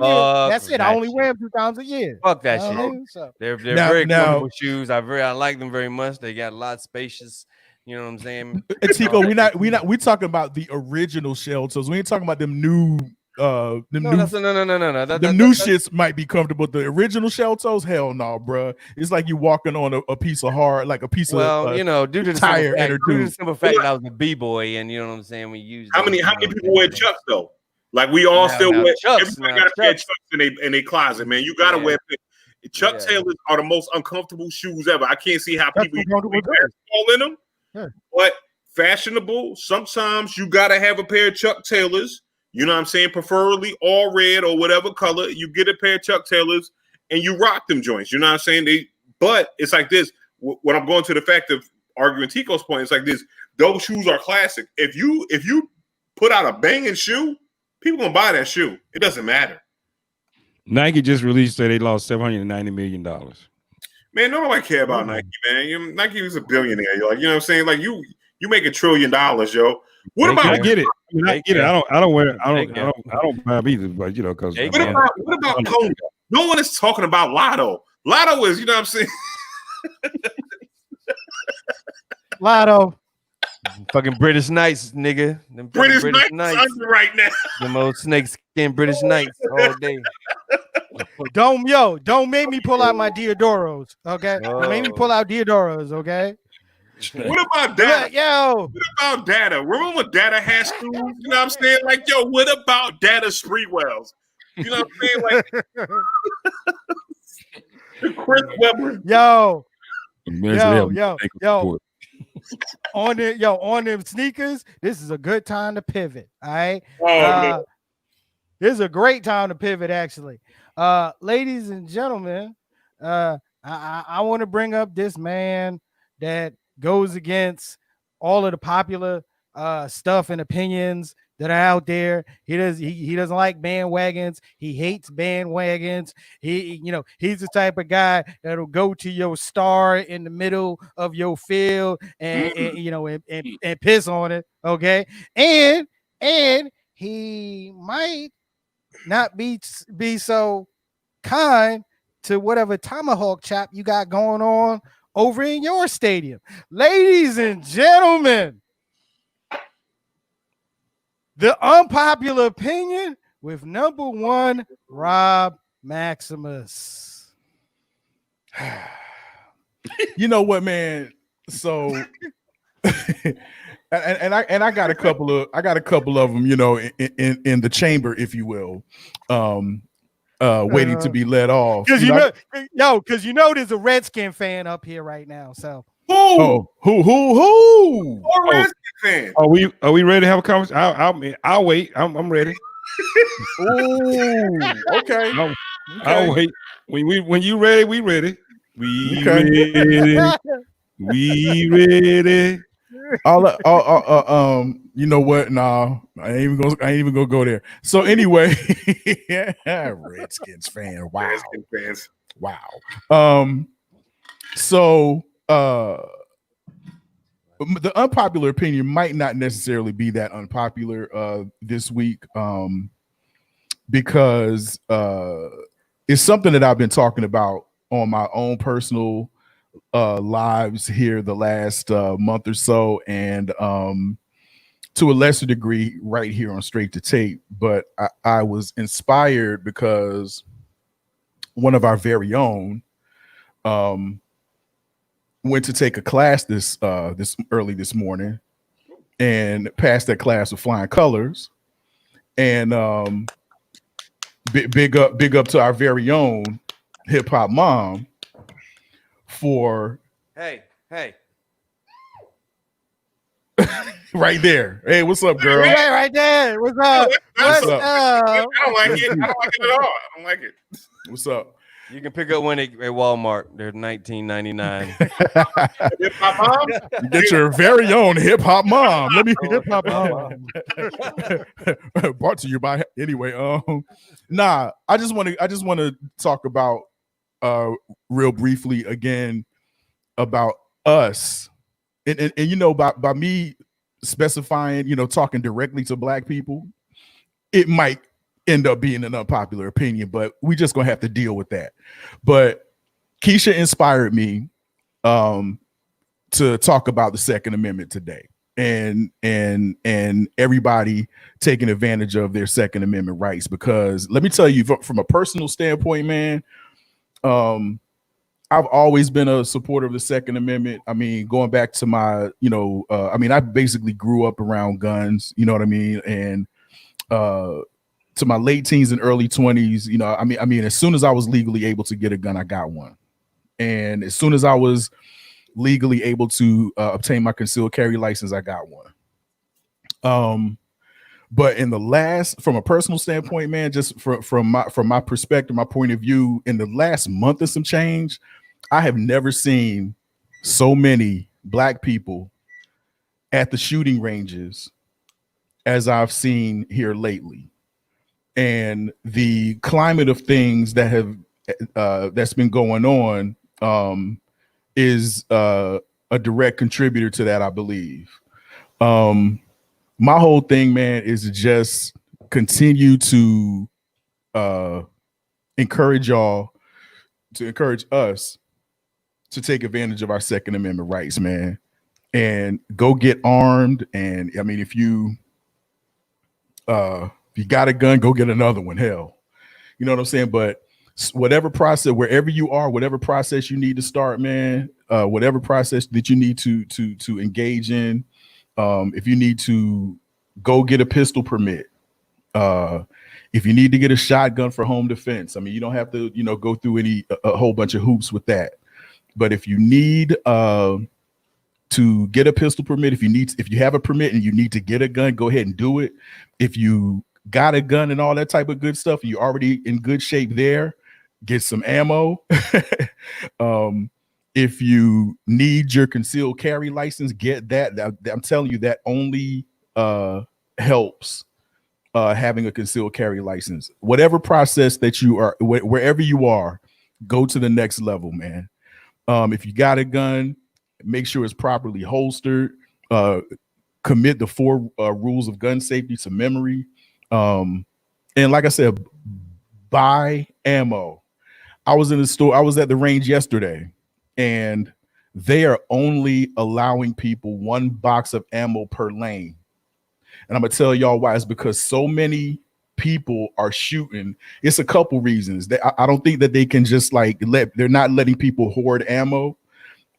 That's it. I only wear them 2 times a year. Fuck that shit. So. They're very comfortable shoes. I like them very much. They got a lot of spacious. You know what I'm saying? Tico, we talking about the original shell toes. We ain't talking about them new. No. The new shits might be comfortable. The original shell toes, hell no, bro. It's like you walking on a piece of hard, like a piece of due to the simple fact that I was a b-boy, and you know what I'm saying. We use how many people wear Chucks though? Like we all still wear Chucks. Everybody got a pair of Chucks in their closet, man. You gotta wear. Chuck Taylors are the most uncomfortable shoes ever. I can't see how people wear basketball in them. Yeah. But fashionable. Sometimes you gotta have a pair of Chuck Taylors. You know what I'm saying? Preferably all red or whatever color. You get a pair of Chuck Taylors and you rock them joints. You know what I'm saying? But it's like this. When I'm going to the fact of arguing Tico's point, it's like this. Those shoes are classic. If you put out a banging shoe, people gonna buy that shoe. It doesn't matter. Nike just released that they lost $790 million. Man, nobody care about Nike, man. Nike is a billionaire. You know what I'm saying? Like you make $1 trillion, yo. What about? I get it. I get it. I don't buy them either, but because what about Coney? No one is talking about Lotto. Lotto is, you know what I'm saying? Lotto. Fucking British Knights, nigga. Them British Knights right now. Them old snakeskin British Knights all day. Don't make me pull out my Diodoros, okay? Don't make me pull out Diodoros, okay? What about Data? Yo. What about Data? Remember when Data had schools? You know what I'm saying? Like, yo, what about Data Spreewells? You know what I'm saying? Like Chris Webber. Yo. On them sneakers, this is a good time to pivot. All right. This is a great time to pivot, actually. Ladies and gentlemen, I want to bring up this man that goes against all of the popular stuff and opinions that are out there. He doesn't like bandwagons. He hates bandwagons. He's the type of guy that'll go to your star in the middle of your field and piss on it. Okay, and he might not be so kind to whatever tomahawk chop you got going on over in your stadium. Ladies and gentlemen, the unpopular opinion with number 1, Rob Maximus. You know what, man? So and I got a couple of them, in the chamber, if you will. Waiting to be let off. Because there's a Redskin fan up here right now. So who? Redskin fan. Are we ready to have a conversation? I'll wait. I'm ready. Ooh, okay. I'll wait. When you ready, we ready. We ready. We ready. You know what? Nah, I ain't even gonna go there. So anyway, Redskins fan. Wow. Redskins fans. Wow. So the unpopular opinion might not necessarily be that unpopular this week, because it's something that I've been talking about on my own personal lives here the last month or so, and to a lesser degree right here on Straight to Tape. But I was inspired because one of our very own went to take a class this early this morning and passed that class with flying colors. And big up to our very own hip hop mom for Hey. right there. Hey, what's up, girl? Hey, right there. What's up? What's up? I don't like it. I don't like it at all. I don't like it. What's up? You can pick up one at Walmart. They're $19.99. Hip hop mom. You get your very own hip hop mom. Let me hip hop mom. Brought to you by anyway. Nah, I just want to talk about real briefly again about us, and you know, by me specifying, you know, talking directly to Black people, it might end up being an unpopular opinion, but we just gonna have to deal with that. But Keisha inspired me to talk about the Second Amendment today, and everybody taking advantage of their Second Amendment rights. Because let me tell you, from a personal standpoint, man, I've always been a supporter of the Second Amendment. I mean, going back to my, you know, I mean, I basically grew up around guns, you know what I mean? And to my late teens and early 20s, you know, I mean, as soon as I was legally able to get a gun, I got one. And as soon as I was legally able to obtain my concealed carry license, I got one. But in the last, from a personal standpoint, man, just from my perspective, my point of view, in the last month of some change, I have never seen so many Black people at the shooting ranges as I've seen here lately. And the climate of things that have that's been going on is a direct contributor to that, I believe. My whole thing, man, is to just continue to encourage y'all, to encourage us to take advantage of our Second Amendment rights, man, and go get armed. And I mean, if you got a gun, go get another one. Hell, you know what I'm saying? But whatever process, wherever you are, whatever process you need to start, man, whatever process that you need to engage in, if you need to go get a pistol permit, if you need to get a shotgun for home defense, I mean, you don't have to, you know, go through a whole bunch of hoops with that. But if you need to get a pistol permit, if you have a permit and you need to get a gun, go ahead and do it. If you got a gun and all that type of good stuff, you're already in good shape there, get some ammo. If you need your concealed carry license, get that. I'm telling you, that only helps having a concealed carry license. Whatever process that you are, wherever you are, go to the next level, man. If you got a gun, make sure it's properly holstered. Commit the 4 rules of gun safety to memory. And like I said, buy ammo. I was in the store. I was at the range yesterday, and they are only allowing people 1 box of ammo per lane. And I'm gonna tell y'all why. It's because so many people are shooting. It's a couple reasons. I don't think that they can just like they're not letting people hoard ammo,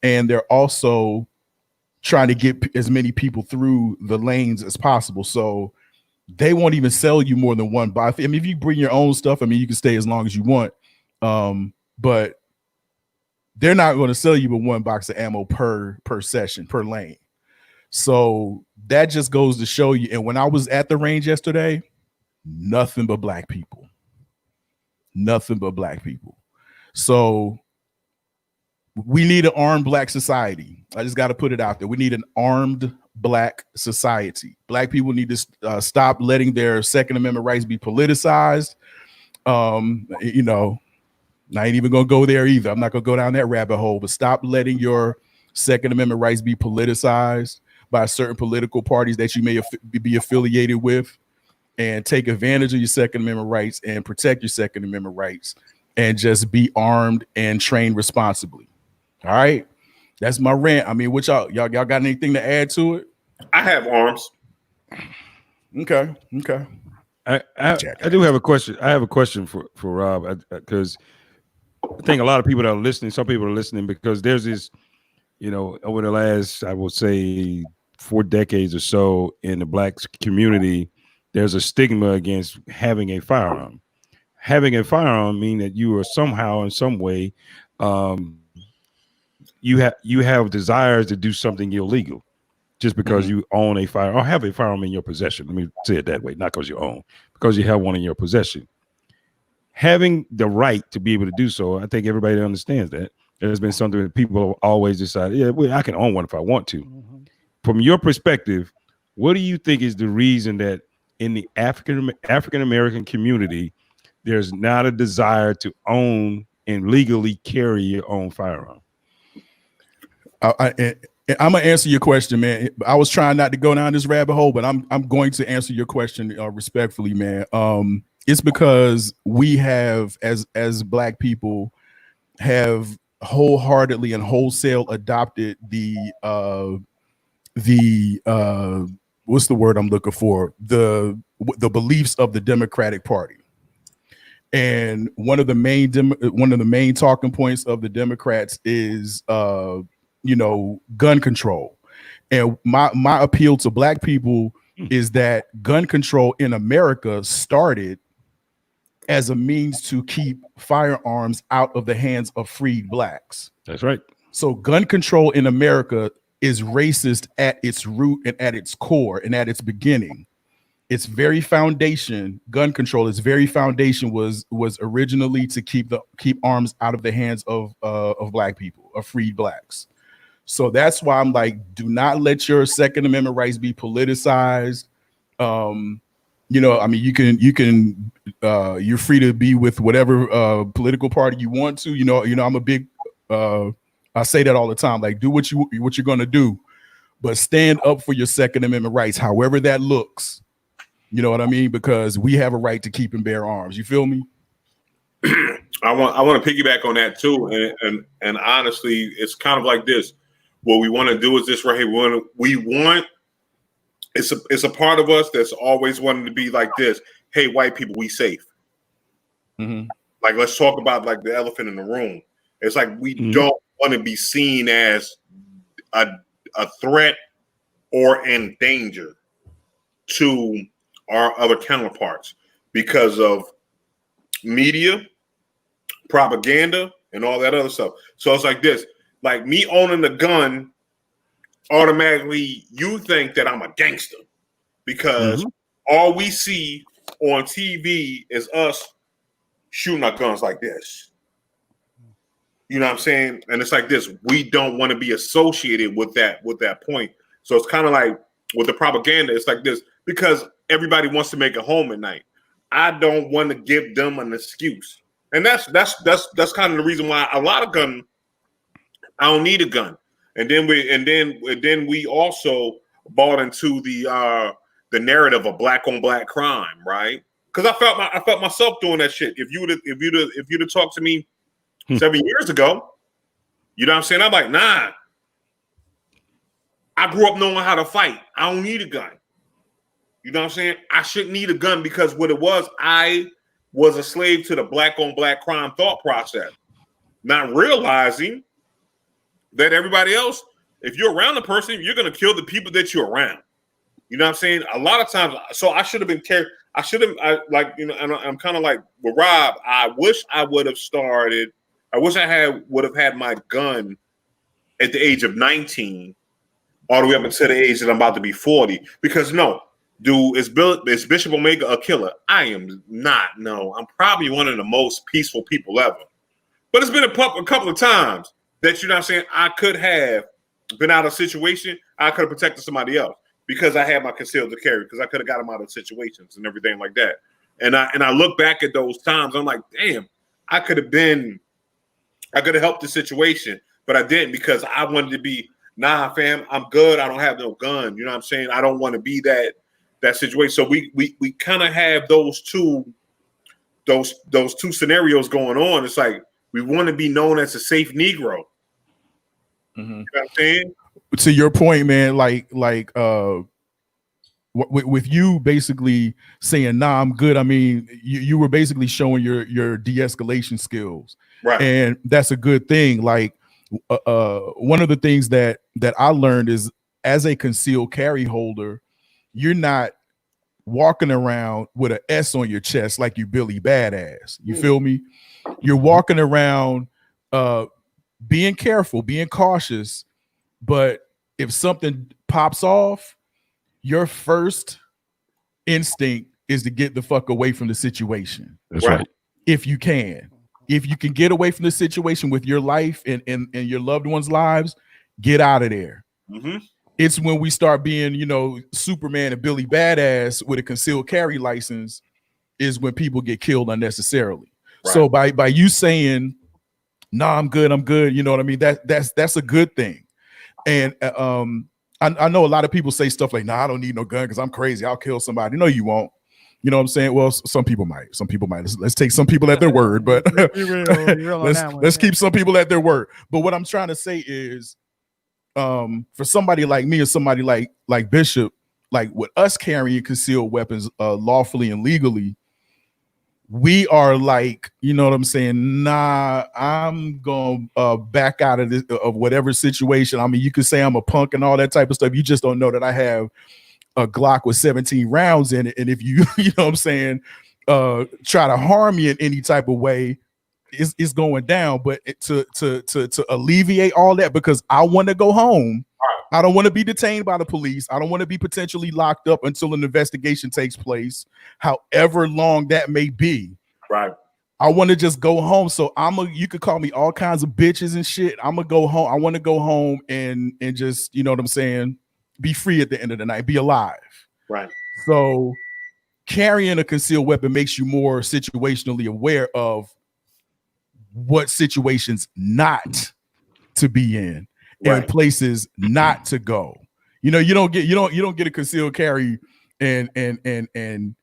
and they're also trying to get as many people through the lanes as possible. So they won't even sell you more than 1 box. I mean, if you bring your own stuff, I mean, you can stay as long as you want. But they're not going to sell you with 1 box of ammo per session, per lane. So that just goes to show you. And when I was at the range yesterday, nothing but Black people. Nothing but Black people. So we need an armed black society. I just got to put it out there. We need an armed black society. Black people need to stop letting their Second Amendment rights be politicized. You know, I ain't even gonna go there either. I'm not gonna go down that rabbit hole, but stop letting your Second Amendment rights be politicized by certain political parties that you may be affiliated with, and take advantage of your Second Amendment rights and protect your Second Amendment rights, and just be armed and trained responsibly. All right, that's my rant. I mean, what y'all got anything to add to it? I have arms. Okay. I do have a question. I have a question for Rob, because I think a lot of people that are listening, some people are listening because there's this, you know, over the last, I will say 4 decades or so in the black community, there's a stigma against having a firearm. Having a firearm means that you are somehow, in some way, you have desires to do something illegal just because you own a firearm or have a firearm in your possession. Let me say it that way, not because you own, because you have one in your possession. Having the right to be able to do so, I think everybody understands that. There's been something that people always decide, yeah, well, I can own one if I want to. From your perspective, what do you think is the reason that in the African-American community, there's not a desire to own and legally carry your own firearm? I'm gonna answer your question, man. I was trying not to go down this rabbit hole, but I'm going to answer your question respectfully, man. It's because we have, as black people, have wholeheartedly and wholesale adopted the what's the word I'm looking for? The beliefs of the Democratic Party. And one of the main talking points of the Democrats is you know, gun control. And my appeal to black people is that gun control in America started as a means to keep firearms out of the hands of freed blacks. That's right. So gun control in America is racist at its root and at its core and at its beginning. Its very foundation, gun control, its very foundation was originally to keep arms out of the hands of black people, of freed blacks. So that's why I'm like, do not let your Second Amendment rights be politicized. You know, I mean, you're free to be with whatever political party you want to. You know, I'm a big, I say that all the time. Like, do what you're gonna do, but stand up for your Second Amendment rights, however that looks. You know what I mean? Because we have a right to keep and bear arms. You feel me? I want to piggyback on that too, and honestly, it's kind of like this. What we want to do is this right here. We want it's a part of us that's always wanted to be like this. Hey, white people, we safe. Like, let's talk about like the elephant in the room. It's like we don't want to be seen as a threat or in danger to our other counterparts because of media, propaganda, and all that other stuff. So it's like this. Like, me owning a gun, automatically you think that I'm a gangster because all we see on TV is us shooting our guns like this. You know what I'm saying? And it's like this. We don't want to be associated with that point. So it's kind of like with the propaganda, it's like this, because everybody wants to make it home at night. I don't want to give them an excuse. And that's kind of the reason why a lot of guns, I don't need a gun. And then we also bought into the narrative of black on black crime, right? Because I felt myself doing that shit. If you'd have talked to me 7 years ago, you know what I'm saying? I'm like, nah. I grew up knowing how to fight. I don't need a gun. You know what I'm saying? I shouldn't need a gun because what it was, I was a slave to the black on black crime thought process, not realizing that everybody else, if you're around a person, you're going to kill the people that you're around. You know what I'm saying? A lot of times, so I should have been careful. I should have, and I'm kind of like with Rob. I wish I would have started. I wish I would have had my gun at the age of 19, all the way up until the age that I'm about to be 40. Because no, dude, is Bishop Omega a killer? I am not. No, I'm probably one of the most peaceful people ever. But it's been a couple of times that, you know what I'm saying, I could have been out of a situation, I could have protected somebody else because I had my concealed carry, because I could have got them out of situations and everything like that. And I look back at those times, I'm like, damn, I could have helped the situation, but I didn't, because I wanted to be, nah, fam, I'm good. I don't have no gun. You know what I'm saying? I don't want to be that situation. So we kind of have those two scenarios going on. It's like, we want to be known as a safe Negro. You know what I'm saying? To your point, man, with you basically saying, nah, I'm good. I mean, you were basically showing your de-escalation skills. Right. And that's a good thing. Like, one of the things that I learned is, as a concealed carry holder, you're not walking around with an S on your chest like you Billy Badass. You feel me? You're walking around being careful, being cautious, but if something pops off, your first instinct is to get the fuck away from the situation. That's right. If you can get away from the situation with your life and your loved ones' lives, get out of there. Mm-hmm. It's when we start being, you know, Superman and Billy Badass with a concealed carry license is when people get killed unnecessarily. Right. So by you saying, nah, I'm good, you know what I mean? That's a good thing. And I know a lot of people say stuff like, nah, I don't need no gun because I'm crazy, I'll kill somebody. No, you won't. You know what I'm saying? Well, some people might. Let's take some people at their word, but let's keep some people at their word. But what I'm trying to say is, for somebody like me or somebody like Bishop, like with us carrying concealed weapons lawfully and legally, we are like, you know what I'm saying? Nah, I'm gonna back out of this, of whatever situation. I mean, you could say I'm a punk and all that type of stuff. You just don't know that I have a Glock with 17 rounds in it. And if you, you know what I'm saying, try to harm me in any type of way, it's going down. But to alleviate all that, because I want to go home. I don't want to be detained by the police. I don't want to be potentially locked up until an investigation takes place, however long that may be. Right. I want to just go home. So you could call me all kinds of bitches and shit. I'm gonna go home. I want to go home and just, you know what I'm saying, be free at the end of the night, be alive. Right. So carrying a concealed weapon makes you more situationally aware of what situations not to be in. Right. And places not to go. You know, you don't get a concealed carry and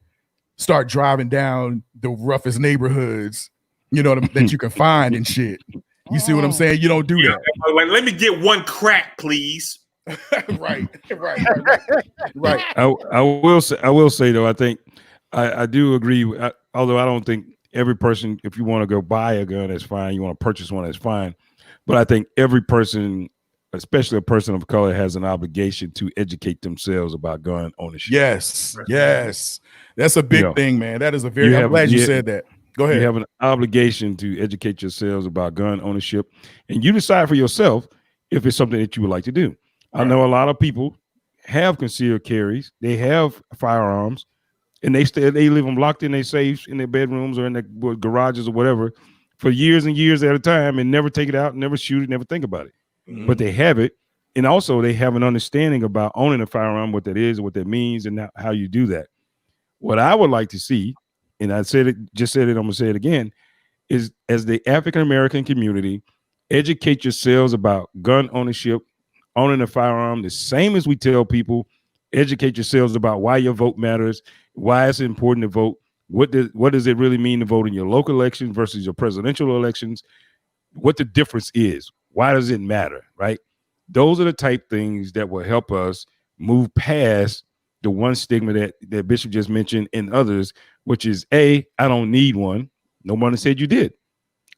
start driving down the roughest neighborhoods, you know, that you can find and shit. You see what I'm saying? You don't do that. Like, let me get one crack, please. Right. I will say though, I think I do agree. Although I don't think every person, if you want to go buy a gun, that's fine. You want to purchase one, that's fine. But I think every person, especially a person of color, has an obligation to educate themselves about gun ownership. Yes. That's a big thing, man. That is a very, I'm glad you said that. Go ahead. You have an obligation to educate yourselves about gun ownership, and you decide for yourself if it's something that you would like to do. I know a lot of people have concealed carries. They have firearms, and they leave them locked in their safes, in their bedrooms, or in their garages or whatever for years and years at a time, and never take it out, never shoot it, never think about it. Mm-hmm. But they have it, and also they have an understanding about owning a firearm, what that is, what that means, and how you do that. What I would like to see, and I said it, I'm gonna say it again, is as the African American community, educate yourselves about gun ownership, owning a firearm, the same as we tell people, educate yourselves about why your vote matters, why it's important to vote, what does it really mean to vote in your local elections versus your presidential elections, what the difference is, why does it matter, right? Those are the type things that will help us move past the one stigma that Bishop just mentioned and others, which is I don't need one. Nobody said you did.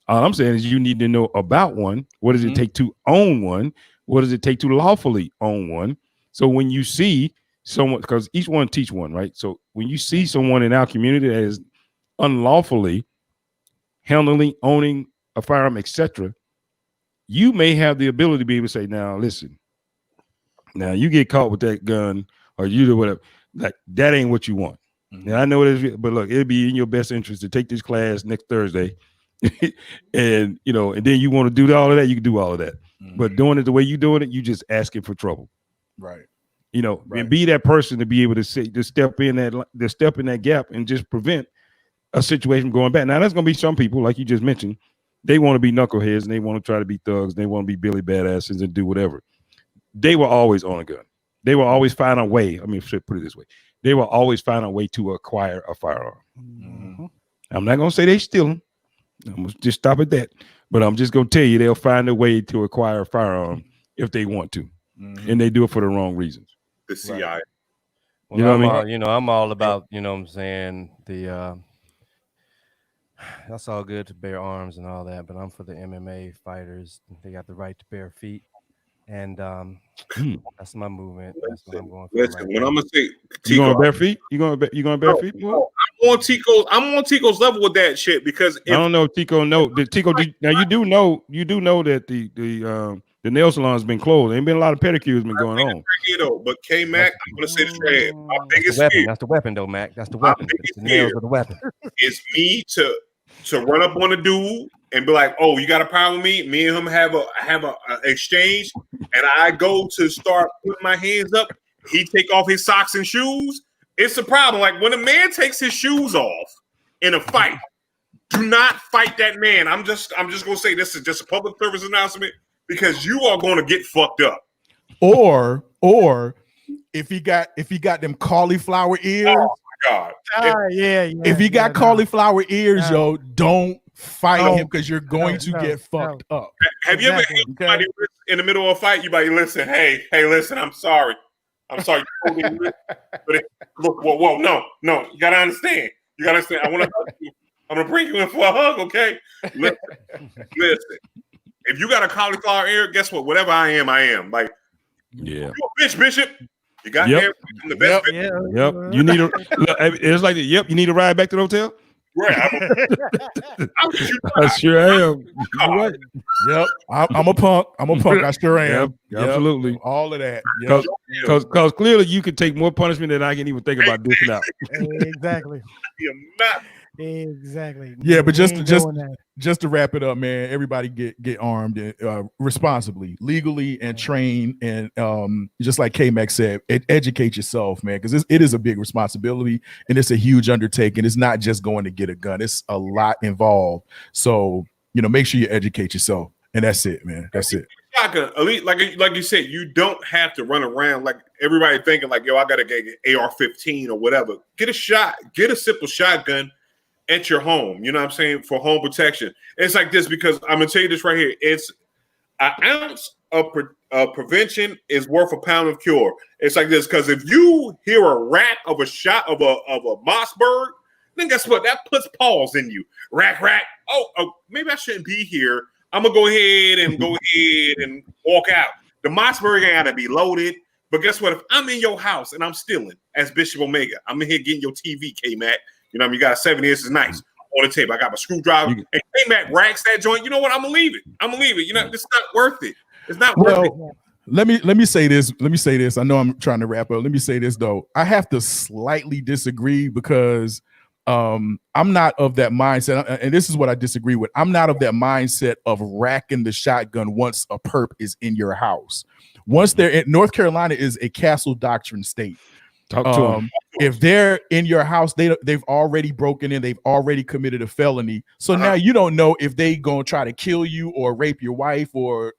All I'm saying is you need to know about one. What does it take to own one? What does it take to lawfully own one? So when you see someone, because each one teach one, right? So when you see someone in our community that is unlawfully handling, owning a firearm, etc., you may have the ability to be able to say, now listen, now you get caught with that gun or you do whatever, like that ain't what you want. Mm-hmm. Now I know it is, but look, it'd be in your best interest to take this class next Thursday And and then you want to do all of that, you can do all of that. But doing it the way you're doing it, you just asking for trouble. Right. And be that person to be able to step in that gap and just prevent a situation from going back. Now, there's going to be some people, like you just mentioned, they want to be knuckleheads and they want to try to be thugs. They want to be Billy Badasses and do whatever. They will always own a gun. They will always find a way. I mean, put it this way. They will always find a way to acquire a firearm. Mm-hmm. I'm not going to say they steal them. I'm going to just stop at that. But I'm just going to tell you, they'll find a way to acquire a firearm if they want to. Mm-hmm. And they do it for the wrong reasons. The CIA. Right. Well, You know what I mean? I'm all about, what I'm saying, that's all good to bear arms and all that, but I'm for the MMA fighters. They got the right to bare feet. And that's my movement. That's what I'm going for. Listen, when I'm gonna say Tico, you going bare feet? You going bare feet? No, I'm on Tico's level with that shit because I don't know if Tico now you do know that the nail salon's been closed. Ain't been a lot of pedicures been going on. But Kmac, I'm gonna say this right here. My biggest fear. That's the weapon, though, Mac. That's the weapon. The nails are the weapon. It's me to run up on a dude and be like, "Oh, you got a problem with me?" Me and him have a exchange, and I go to start putting my hands up. He take off his socks and shoes. It's a problem. Like when a man takes his shoes off in a fight, do not fight that man. I'm just gonna say this is just a public service announcement because you are going to get fucked up. Or if he got them cauliflower ears. Oh my God. If he got cauliflower ears, yo, don't fight him because you're going to get fucked up. Have you ever had somebody in the middle of a fight? You like, listen, hey, listen, I'm sorry. But whoa, no, you gotta understand. I want to hug you. I'm gonna bring you in for a hug, okay? Listen. If you got a cauliflower ear, guess what? Whatever I am. Like, yeah, you a bitch, Bishop. You got there from the best. Yep. You need it's like you need to ride back to the hotel. Right. I sure am. You're right. Yep. I'm a punk. I sure am. Yep. Absolutely. All of that. Because clearly you could take more punishment than I can even think about dishing out. Exactly. You're not. Exactly. Yeah, but just to wrap it up, man, everybody get armed responsibly, legally, and trained, and just like Kmac said, educate yourself, man, because it is a big responsibility and it's a huge undertaking. It's not just going to get a gun; it's a lot involved. So make sure you educate yourself, and that's it, man. That's it. Elite, like you said, you don't have to run around like everybody thinking like, yo, I gotta get an AR-15 or whatever. Get a shot, get a simple shotgun at your home, you know what I'm saying, for home protection. It's like this because I'm gonna tell you this right here. It's an ounce of prevention is worth a pound of cure. It's like this because if you hear a rat of a shot of a Mossberg, then guess what? That puts pause in you. Rat. Oh, maybe I shouldn't be here. I'm gonna go ahead and walk out. The Mossberg ain't gotta be loaded. But guess what? If I'm in your house and I'm stealing as Bishop Omega, I'm in here getting your TV, Kmac. You know what I mean? You got 7 years, it's nice. On the table. I got my screwdriver. And Kmac racks that joint. You know what? I'm gonna leave it. You know, it's not worth it. It's not worth it. Let me say this. I know I'm trying to wrap up. Let me say this though. I have to slightly disagree because I'm not of that mindset, and this is what I disagree with. I'm not of that mindset of racking the shotgun once a perp is in your house. Once they're in North Carolina is a castle doctrine state. Talk to them. If they're in your house, they've already broken in, they've already committed a felony. So now you don't know if they gonna try to kill you or rape your wife or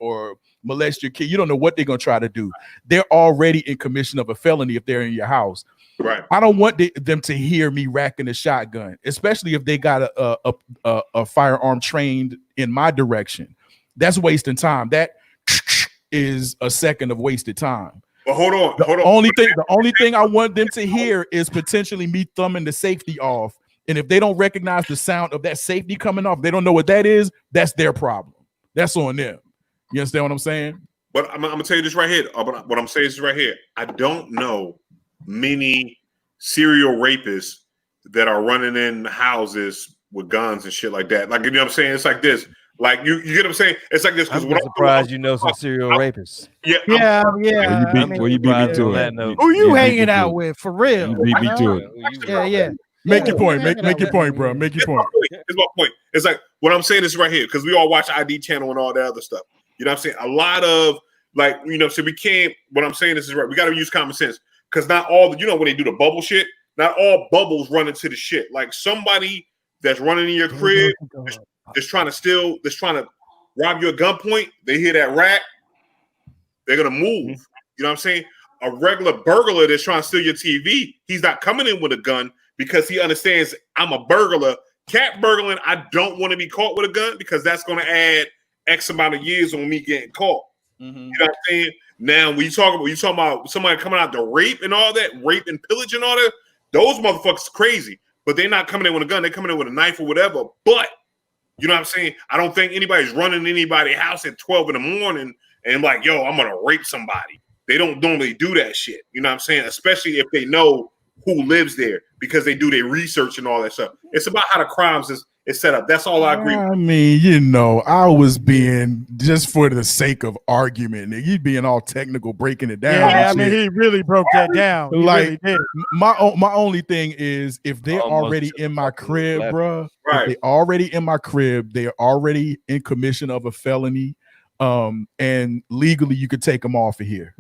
molest your kid. You don't know what they're gonna try to do. They're already in commission of a felony if they're in your house. Right. I don't want them to hear me racking a shotgun, especially if they got a firearm trained in my direction. That's wasting time. That is a second of wasted time. But hold on. The only thing I want them to hear is potentially me thumbing the safety off. And if they don't recognize the sound of that safety coming off, they don't know what that is, that's their problem. That's on them. You understand what I'm saying? But I'm gonna tell you this right here. What I'm saying is right here. I don't know many serial rapists that are running in houses with guns and shit like that. Like, you know what I'm saying? It's like this. Like you get what I'm saying? It's like this. I'm surprised you know some serial rapists. Yeah. Where you beat me to it? Who you hanging out with for real? You beat me to it. Yeah. Make your we point. can have Make it your that point, way. bro. Make your point. Here's my point. It's like what I'm saying is right here because we all watch ID channel and all that other stuff. You know what I'm saying? A lot of like, you know, so we can't. What I'm saying is right. We got to use common sense because not all. You know when they do the bubble shit, not all bubbles run into the shit. Like somebody that's running in your crib, that's trying to rob you at gunpoint. They hear that rack, they're gonna move. You know what I'm saying? A regular burglar that's trying to steal your TV, he's not coming in with a gun because he understands I'm a burglar. Cat burgling, I don't want to be caught with a gun because that's going to add X amount of years on me getting caught. You know what I'm saying? Now, when you talk about somebody coming out to rape and all that, rape and pillage and all that, those motherfuckers crazy. But they're not coming in with a gun. They're coming in with a knife or whatever. But you know what I'm saying? I don't think anybody's running anybody's house at 12 in the morning and like, yo, I'm going to rape somebody. They don't normally do that shit. You know what I'm saying? Especially if they know who lives there because they do their research and all that stuff. It's about how the crimes is set up. That's all I agree with. I mean, you know, I was being just for the sake of argument. You being all technical, breaking it down. Yeah, I mean, he really broke that down. He Like, really did. my only thing is if they're already in my crib, bro. If they already in my crib, they are already in commission of a felony. And legally, you could take them off of here.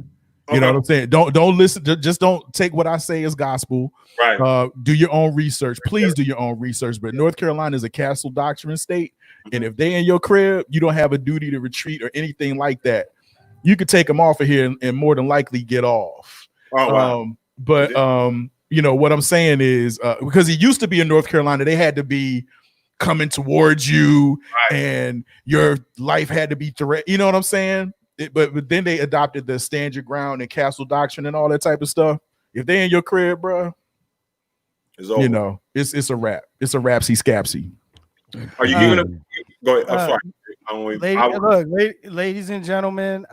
You know what I'm saying? Don't listen. Just don't take what I say as gospel. Right. Do your own research. Please do your own research. But North Carolina is a castle doctrine state, and if they in your crib, you don't have a duty to retreat or anything like that. You could take them off of here and more than likely get off. Oh, wow. But you know what I'm saying is because it used to be in North Carolina, they had to be coming towards you, and your life had to be threat. You know what I'm saying? But then they adopted the stand your ground and castle doctrine and all that type of stuff. If they in your crib, bro, you know it's a wrap. It's a rapsy scapsy. Are you giving them? Go ahead. I'm sorry. Ladies and gentlemen,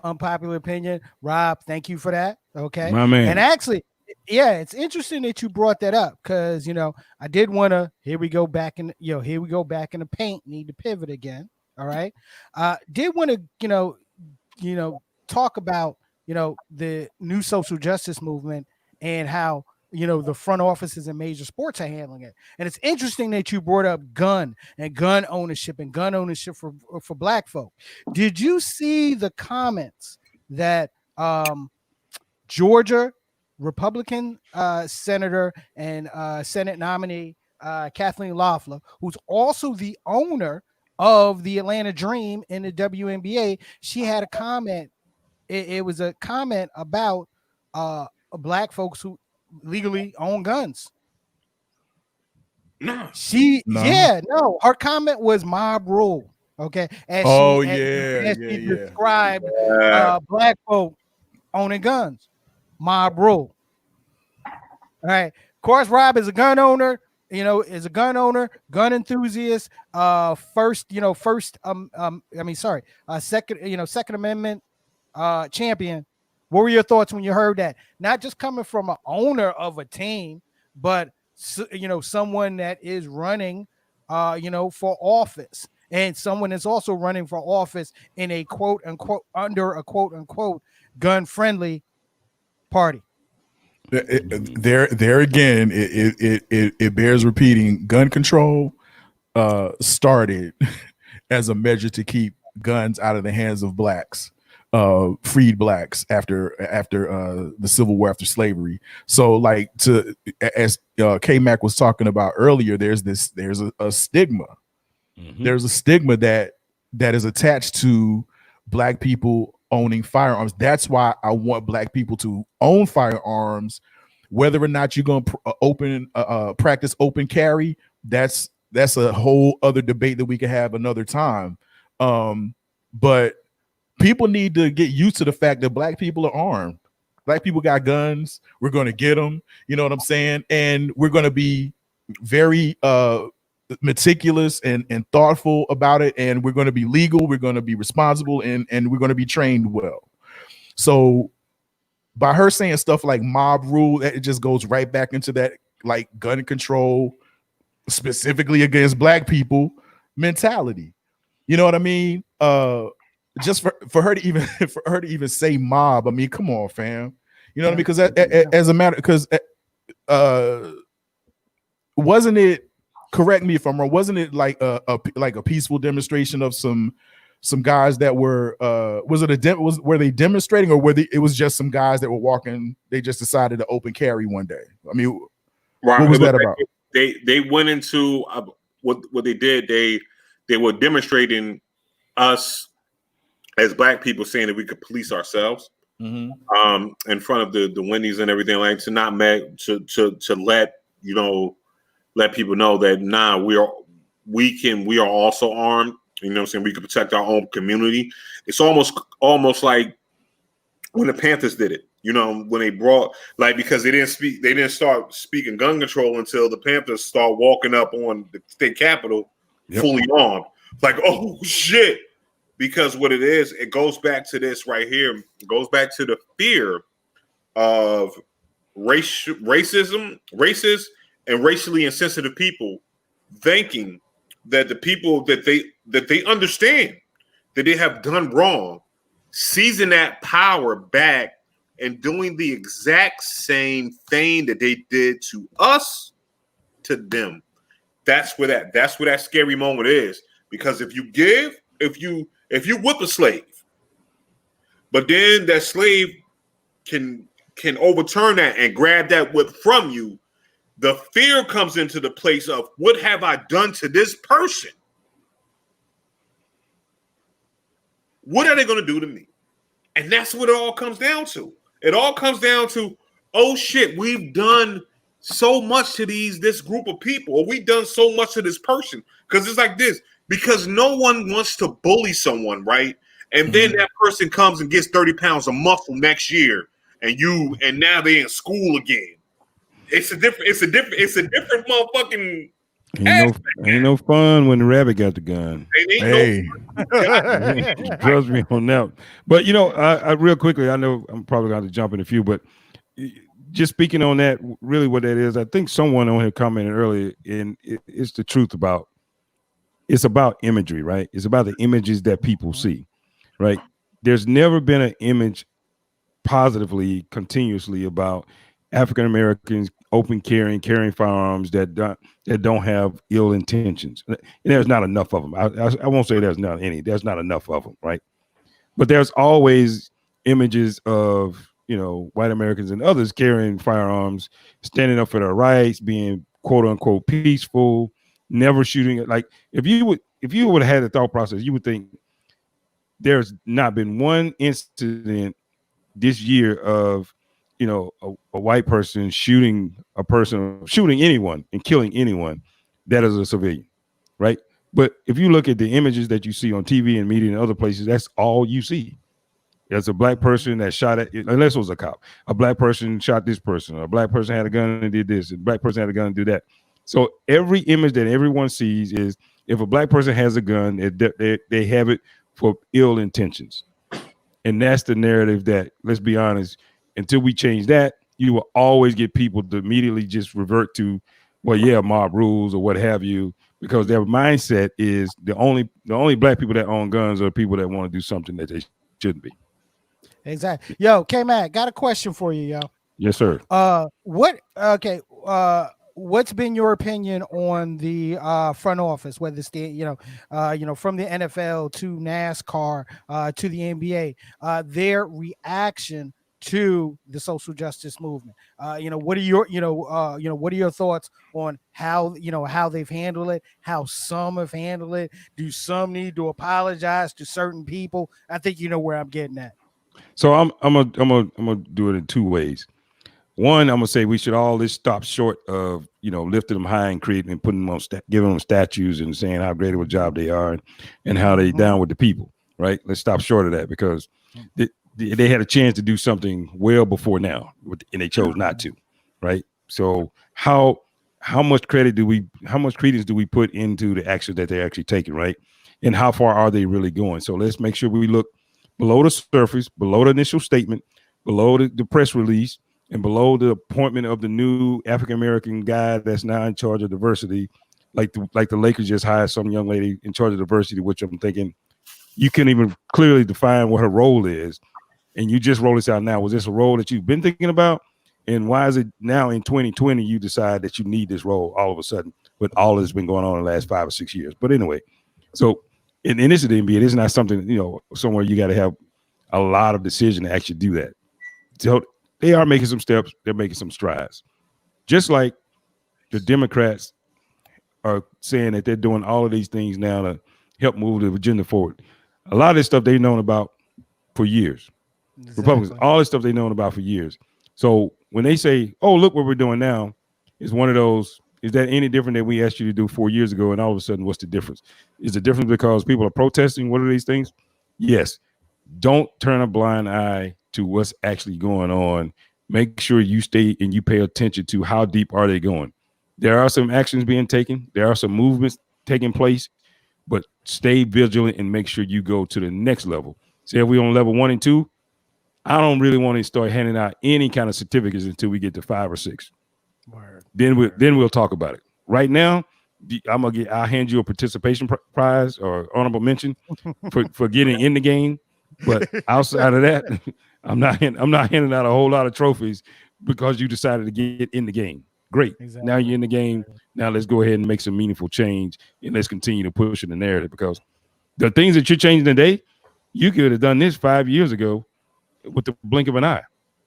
unpopular opinion. Rob, thank you for that. Okay, my man. And actually, yeah, it's interesting that you brought that up because I did want to. Here we go back in the paint. Need to pivot again. All right. Did want to, talk about, the new social justice movement and how, the front offices in major sports are handling it. And it's interesting that you brought up gun ownership for Black folk. Did you see the comments that Georgia Republican senator and Senate nominee Kathleen Loeffler, who's also the owner of the Atlanta Dream in the WNBA, she had a comment. It was a comment about Black folks who legally own guns. No. Her comment was mob rule. Okay. As she described Black folk owning guns. Mob rule. All right. Of course, Rob is a gun owner. Gun enthusiast, Second Amendment champion. What were your thoughts when you heard that? Not just coming from an owner of a team, but someone that is running, for office, and someone that's also running for office in a quote unquote gun friendly party. There again, it bears repeating. Gun control started as a measure to keep guns out of the hands of blacks, freed blacks after the Civil War, after slavery. So, like, as Kmac was talking about earlier, there's a stigma. Mm-hmm. There's a stigma that is attached to Black people owning firearms. That's why I want Black people to own firearms, whether or not you're going to practice open carry. That's a whole other debate that we can have another time. But people need to get used to the fact that Black people are armed. Black people got guns. We're going to get them. You know what I'm saying? And we're going to be very meticulous and thoughtful about it, and we're going to be legal, we're going to be responsible, and we're going to be trained well. So by her saying stuff like mob rule, it just goes right back into that, like, gun control specifically against Black people mentality. You know what I mean? Just for her to even say mob, I mean, come on, fam. You know what I mean? Because as a matter, because wasn't it? Correct me if I'm wrong. Wasn't it like a peaceful demonstration of some guys that were? Was it were they demonstrating, or it was just some guys that were walking? They just decided to open carry one day. I mean, Right. what was that about? They went into what they did. They were demonstrating us as Black people, saying that we could police ourselves. In front of the Wendy's and everything, like to not to let people know that we are also armed. You know what I'm saying? We can protect our own community. It's almost like when the Panthers did it. You know, when they brought because they didn't start speaking gun control until the Panthers start walking up on the state capitol fully armed. Like, oh shit. Because what it is, it goes back to this right here. It goes back to the fear of racism, racist, and racially insensitive people thinking that the people that they understand that they have done wrong, seizing that power back and doing the exact same thing that they did to us, to them. That's where that scary moment is. Because if you whip a slave, but then that slave can overturn that and grab that whip from you, the fear comes into the place of, what have I done to this person? What are they going to do to me? And that's what it all comes down to. It all comes down to, oh shit, we've done so much to this group of people, or we've done so much to this person. Because it's like this. Because no one wants to bully someone, right? And then that person comes and gets 30 pounds of muscle next year, and now they're in school again. It's a different motherfucking. Ain't no fun when the rabbit got the gun. Hey, Trust me on that. But I real quickly, I know I'm probably going to jump in a few, but just speaking on that, really what that is, I think someone on here commented earlier, and it's the truth about. It's about imagery, right? It's about the images that people see, right? There's never been an image positively, continuously about African Americans open carrying firearms that don't have ill intentions. And there's not enough of them. I won't say there's not any. There's not enough of them, right? But there's always images of white Americans and others carrying firearms, standing up for their rights, being quote unquote peaceful. Never shooting it. Like if you would have had the thought process, you would think there's not been one incident this year of a white person shooting anyone and killing anyone that is a civilian, right? But if you look at the images that you see on TV and media and other places, that's all you see. There's a black person that shot at, unless it was a cop, a black person shot this person, a black person had a gun and did this, a black person had a gun and do that. So every image that everyone sees is, if a black person has a gun, they have it for ill intentions. And that's the narrative that, let's be honest, until we change that, you will always get people to immediately just revert to, well, yeah, mob rules or what have you, because their mindset is the only black people that own guns are people that want to do something that they shouldn't be. Exactly. Yo, Kmac, got a question for you, yo. Yes, sir. What's been your opinion on the front office, whether it's the from the NFL to NASCAR to the NBA, their reaction to the social justice movement? What are your thoughts on how they've handled it, how some have handled it? Do some need to apologize to certain people? I think you know where I'm getting at. So I'm gonna do it in two ways. One, I'm gonna say we should all just stop short of lifting them high and creating and putting them on giving them statues and saying how great of a job they are and how they down with the people. Right? Let's stop short of that, because they had a chance to do something well before now, and they chose not to. Right? So how much credence do we put into the action that they're actually taking? Right? And how far are they really going? So let's make sure we look below the surface, below the initial statement, below the press release, and below the appointment of the new African-American guy that's now in charge of diversity, like the Lakers just hired some young lady in charge of diversity, which I'm thinking you can't even clearly define what her role is. And you just roll this out now. Was this a role that you've been thinking about? And why is it now in 2020 you decide that you need this role all of a sudden with all that's been going on in the last 5 or 6 years? But anyway, so in this is the NBA, it's not something, somewhere you got to have a lot of decision to actually do that. So they are making some steps. They're making some strides. Just like the Democrats are saying that they're doing all of these things now to help move the agenda forward. A lot of this stuff they've known about for years. Exactly. Republicans, all this stuff they've known about for years. So when they say, oh, look what we're doing now, it's one of those, is that any different than we asked you to do 4 years ago? And all of a sudden, what's the difference? Is the difference because people are protesting? What are these things? Yes. Don't turn a blind eye to what's actually going on. Make sure you stay and you pay attention to how deep are they going. There are some actions being taken. There are some movements taking place, but stay vigilant and make sure you go to the next level. Say if we're on level 1 and 2, I don't really want to start handing out any kind of certificates until we get to 5 or 6. Word. Then we'll talk about it. Right now, I'll hand you a participation prize or honorable mention for getting in the game. But outside of that, I'm not handing out a whole lot of trophies because you decided to get in the game. Great. Exactly. Now you're in the game. Now let's go ahead and make some meaningful change and let's continue to push in the narrative, because the things that you're changing today, you could have done this 5 years ago with the blink of an eye.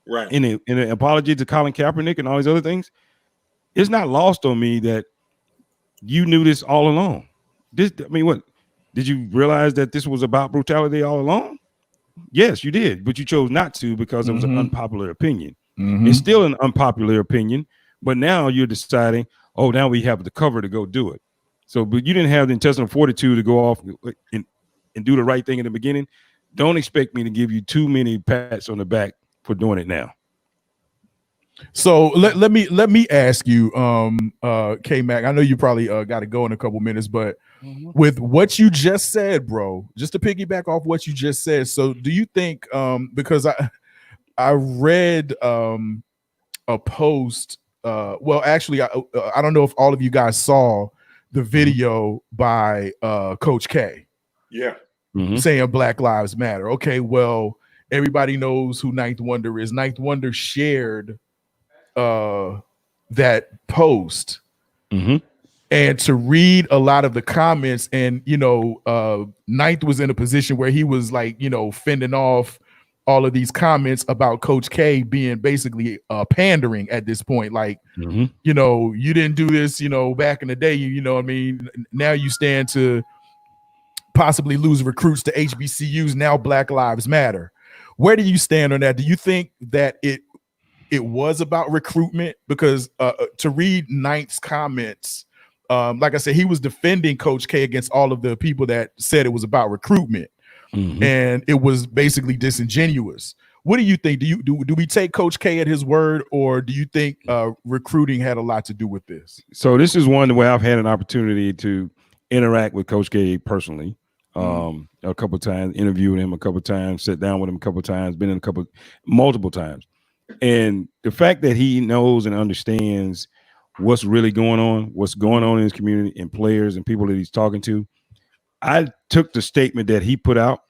Right. In an apology to Colin Kaepernick and all these other things, it's not lost on me that you knew this all along. What? Did you realize that this was about brutality all along? Yes, you did, but you chose not to because it was an unpopular opinion. It's still an unpopular opinion, but now you're deciding, oh, now we have the cover to go do it. So, but you didn't have the intestinal fortitude to go off and do the right thing in the beginning. Don't expect me to give you too many pats on the back for doing it now. So let me ask you, Kmac. I know you probably got to go in a couple minutes, but with what you just said, bro, just to piggyback off what you just said. So do you think, because I read a post, well, actually, I don't know if all of you guys saw the video by Coach K. Yeah. Saying Black Lives Matter. Okay, well, everybody knows who Ninth Wonder is. Ninth Wonder shared that post, and to read a lot of the comments, and Ninth was in a position where he was like, fending off all of these comments about Coach K being basically pandering at this point. Like, you didn't do this, back in the day, what I mean? Now you stand to possibly lose recruits to HBCUs. Now Black Lives Matter. Where do you stand on that? Do you think that it was about recruitment? Because to read Ninth's comments, like I said, he was defending Coach K against all of the people that said it was about recruitment, and it was basically disingenuous. What do you think? Do we take Coach K at his word, or do you think recruiting had a lot to do with this? So this is one where I've had an opportunity to interact with Coach K personally. A couple of times, interviewed him a couple of times, sat down with him a couple of times, been in multiple times. And the fact that he knows and understands what's really going on in his community and players and people that he's talking to. I took the statement that he put out.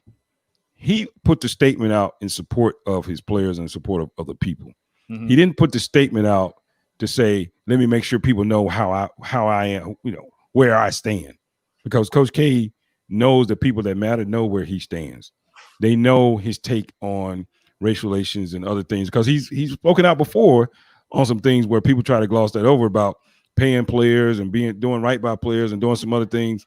He put the statement out in support of his players and in support of other people. He didn't put the statement out to say, let me make sure people know how I am, where I stand. Because Coach K knows the people that matter know where he stands. They know his take on race relations and other things, because he's spoken out before on some things where people try to gloss that over about paying players and doing right by players and doing some other things,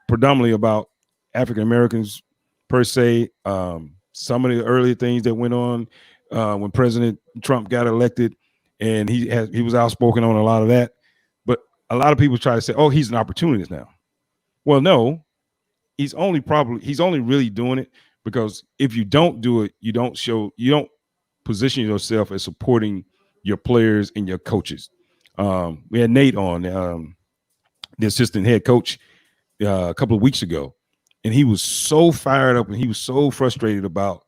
predominantly about African Americans per se. Some of the early things that went on when President Trump got elected, and he was outspoken on a lot of that. But a lot of people try to say, oh, he's an opportunist now. Well, no, he's only really doing it because if you don't do it, you don't position yourself as supporting your players and your coaches. We had Nate on, the assistant head coach, a couple of weeks ago, and he was so fired up and he was so frustrated about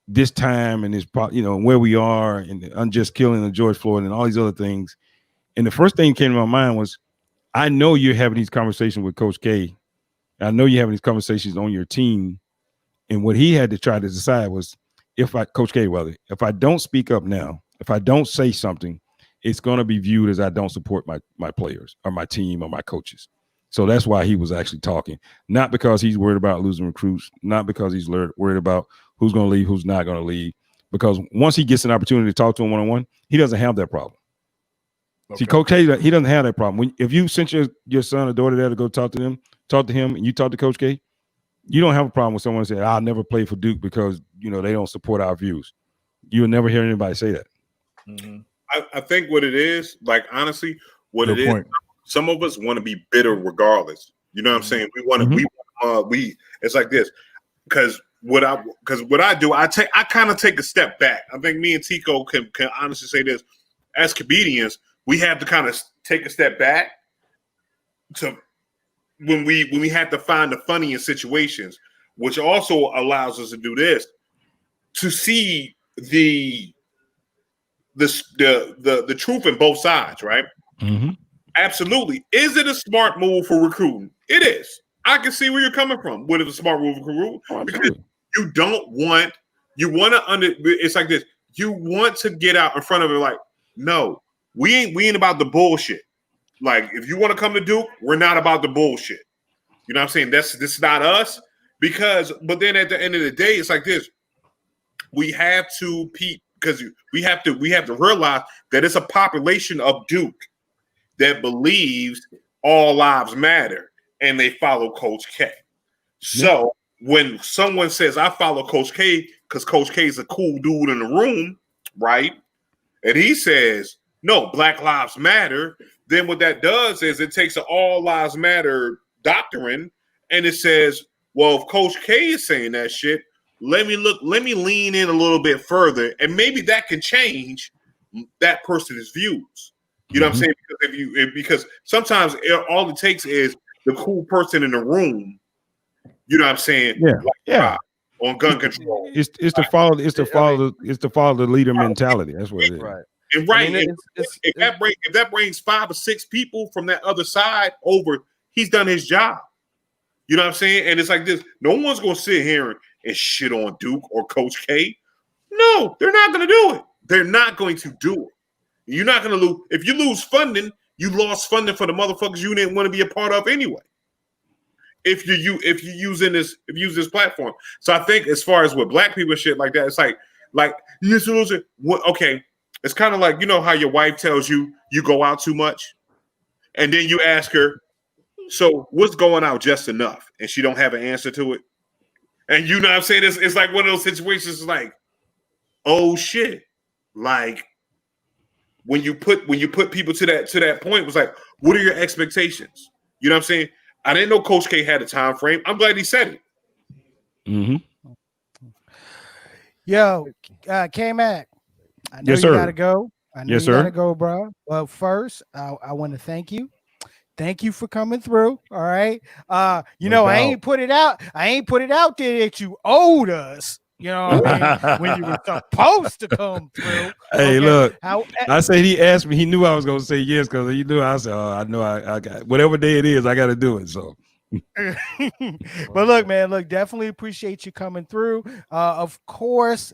this time and this, where we are and the unjust killing of George Floyd and all these other things. And the first thing that came to my mind was, I know you're having these conversations with Coach K. I know you're having these conversations on your team. And what he had to try to decide was, if I don't speak up now If I don't say something, it's going to be viewed as I don't support my players or my team or my coaches. So that's why he was actually talking, not because he's worried about losing recruits, not because he's worried about who's going to leave, who's not going to leave. Because once he gets an opportunity to talk to him one-on-one, he doesn't have that problem. Okay. See, Coach K, he doesn't have that problem. If you sent your son or daughter there to go talk to him, and you talk to Coach K, you don't have a problem with someone saying, "I'll never play for Duke because they don't support our views." You'll never hear anybody say that. Mm-hmm. I think what it is, like honestly, what it is, some of us want to be bitter regardless. You know what I'm saying? We want to. It's like this because what I do, I kind of take a step back. I think me and Tico can honestly say this. As comedians, we have to kind of take a step back to when we have to find the funny in situations, which also allows us to do this, to see the truth in both sides, right? Mm-hmm. Absolutely. Is it a smart move for recruiting? It is. I can see where you're coming from. What is a smart move for recruiting? Because you don't want it's like this. You want to get out in front of it like, no, we ain't about the bullshit. Like, if you want to come to Duke, we're not about the bullshit. You know what I'm saying? This is not us. But then at the end of the day, it's like this. We have to we have to realize that it's a population of Duke that believes all lives matter and they follow Coach K. So when someone says, I follow Coach K because Coach K is a cool dude in the room, right? And he says, no, Black Lives Matter. Then what that does is it takes an all lives matter doctrine and it says, well, if Coach K is saying that shit, let me lean in a little bit further, and maybe that can change that person's views. You know what I'm saying? Because sometimes all it takes is the cool person in the room. You know what I'm saying? Yeah. On gun control. It's to follow the leader mentality. That's what it is. Right. And right, if that brings 5 or 6 people from that other side over, he's done his job. You know what I'm saying? And it's like this. No one's going to sit here and shit on Duke or Coach K. No, they're not going to do it. They're not going to do it. You're not going to lose. If you lose funding, you lost funding for the motherfuckers you didn't want to be a part of anyway. If you use this platform. So I think as far as with black people shit like that, it's like you just lose it. Okay. It's kind of like, you know how your wife tells you go out too much, and then you ask her, so what's going out just enough? And she don't have an answer to it. And you know what I'm saying? It's like one of those situations like, oh shit. Like when you put people to that point, it was like, what are your expectations? You know what I'm saying? I didn't know Coach K had a time frame. I'm glad he said it. Mm-hmm. Yo, Kmac, I know yes, you sir. gotta go. I know yes, you sir. gotta go, bro. Well, first, I want to thank you. Thank you for coming through. All right. I ain't put it out. I ain't put it out there that you owed us. You know what I mean? When you were supposed to come through. Hey, look. I said he asked me. He knew I was gonna say yes because he knew. I said, "Oh, I know. I got whatever day it is. I got to do it." So. But look, man, definitely appreciate you coming through. Of course,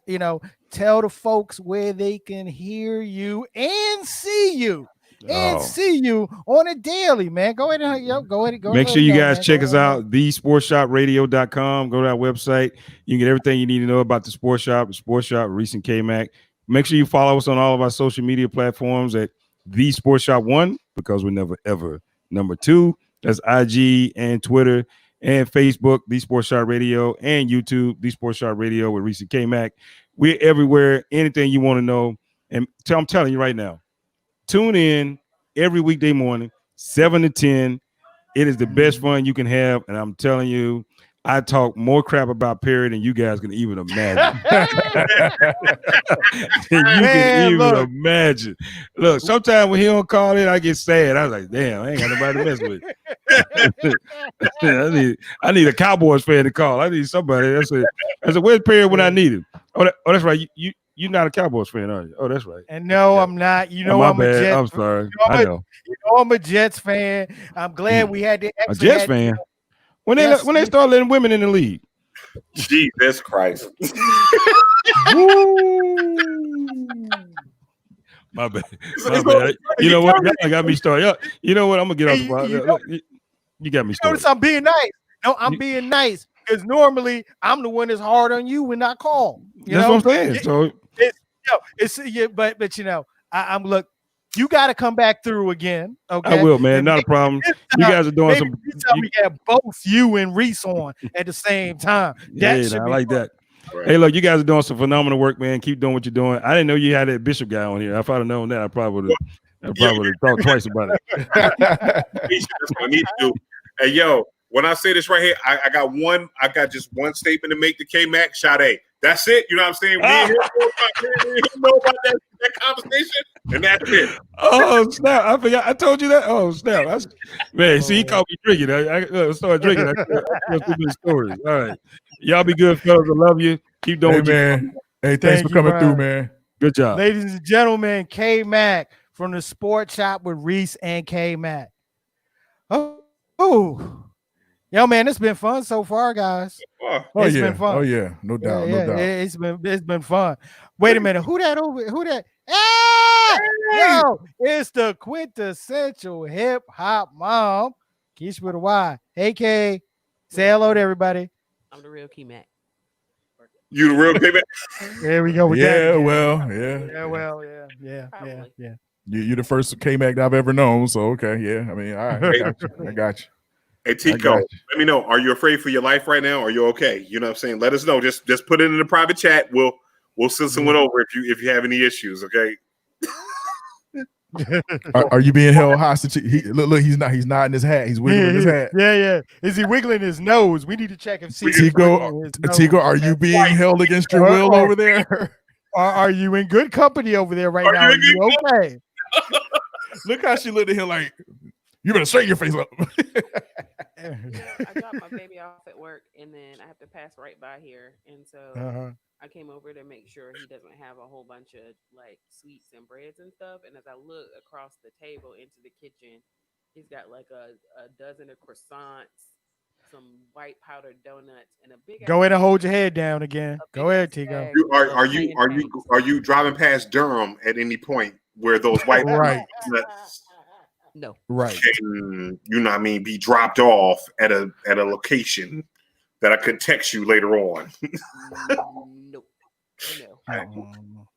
tell the folks where they can hear you and see you. See you on a daily, man. Go ahead. Make sure you guys check us out, thesportsshopradio.com. Go to our website. You can get everything you need to know about the Sports Shop, Reese Kmac. Make sure you follow us on all of our social media platforms at The Sports Shop 1, because we're never ever number 2. That's IG and Twitter and Facebook, The Sports Shop Radio, and YouTube, The Sports Shop Radio with Reese Kmac. We're everywhere. Anything you want to know. And I'm telling you right now, tune in every weekday morning, 7 to 10. It is the best fun you can have. And I'm telling you, I talk more crap about Perry than you guys can even imagine. Imagine. Look, sometimes when he don't call in, I get sad. I was like, damn, I ain't got nobody to mess with. I need a Cowboys fan to call. I need somebody. I said, where's Perry when I need him? Oh, that's right. You're not a Cowboys fan, are you? Oh, that's right. And no, I'm not. I'm a Jets. I'm sorry. I know. I'm a Jets fan. I'm glad we had the a Jets fan. When they start letting women in the league. Jesus Christ. My bad. It's My all- bad. You know what? Y'all got me started. You know what? I'm gonna get off the pod. You got me started. Notice I'm being nice. No, I'm You- being nice because normally I'm the one that's hard on you when I call. You That's know? what I'm saying. So But you know, I'm look. You got to come back through again. Okay, I will, man. And Not a maybe problem. this You time- guys are doing maybe some. this time we have both you and Reese on at the same time. That Yeah, should I be like fun. that. Right. Hey, look, you guys are doing some phenomenal work, man. Keep doing what you're doing. I didn't know you had that Bishop guy on here. If I'd have known that, I probably would have thought twice about it. That's what I need to do. Hey, yo, when I say this right here, I got just one statement to make to Kmac. Sade. That's it. You know what I'm saying? Me and him know about that conversation, and that's it. Oh snap! I forgot. I told you that. Oh snap! Man, see, he caught me drinking. I started drinking. I too many stories. All right, y'all be good, fellas. I love you. Keep doing Hey, what you man. doing. Hey, thanks Thank for you, coming Brian. through, man. Good job. Ladies and gentlemen, Kmac from the Sports Shop with Reese and Kmac. Oh, yo, man, it's been fun so far, guys. Oh, Oh, It's yeah. been fun. Oh, yeah. No doubt. No doubt. It's been fun. Wait a minute, who that? Ah! Yo, it's the quintessential hip hop mom, Keisha with a Y. Hey, K, say hello to everybody. I'm the real Kmac. you the real Kmac? There we go with that. Yeah, again. well, yeah. Yeah, well, yeah. Probably. You're the first K-Mac I've ever known. So, okay. Yeah. I mean, all right. I got you. I got you. Hey, I Tico, got you. let me know. Are you afraid for your life right now? Are you okay? You know what I'm saying? Let us know. Just put it in the private chat. We'll send someone over if you have any issues. Okay. Are you being held hostage? Look, he's nodding his hat. He's wiggling his hat. Yeah. Is he wiggling his nose? We need to check and see. if he's Tico, wiggling his nose. Tico, are you being held against your will over there? Are you in good company over there right Are now? you Are in you okay? Look how she looked at him like, you better straighten your face up. I dropped my baby off at work, and then I have to pass right by here, and so I came over to make sure he doesn't have a whole bunch of like sweets and breads and stuff. And as I look across the table into the kitchen, he's got like a dozen of croissants, some white powdered donuts, and a big. Go ahead and hold your head down again. Go ahead, Tico. Are you driving past Durham at any point where those white Right. nuts No. Right. can, you know what I mean, be dropped off at a location that I could text you later on? Nope.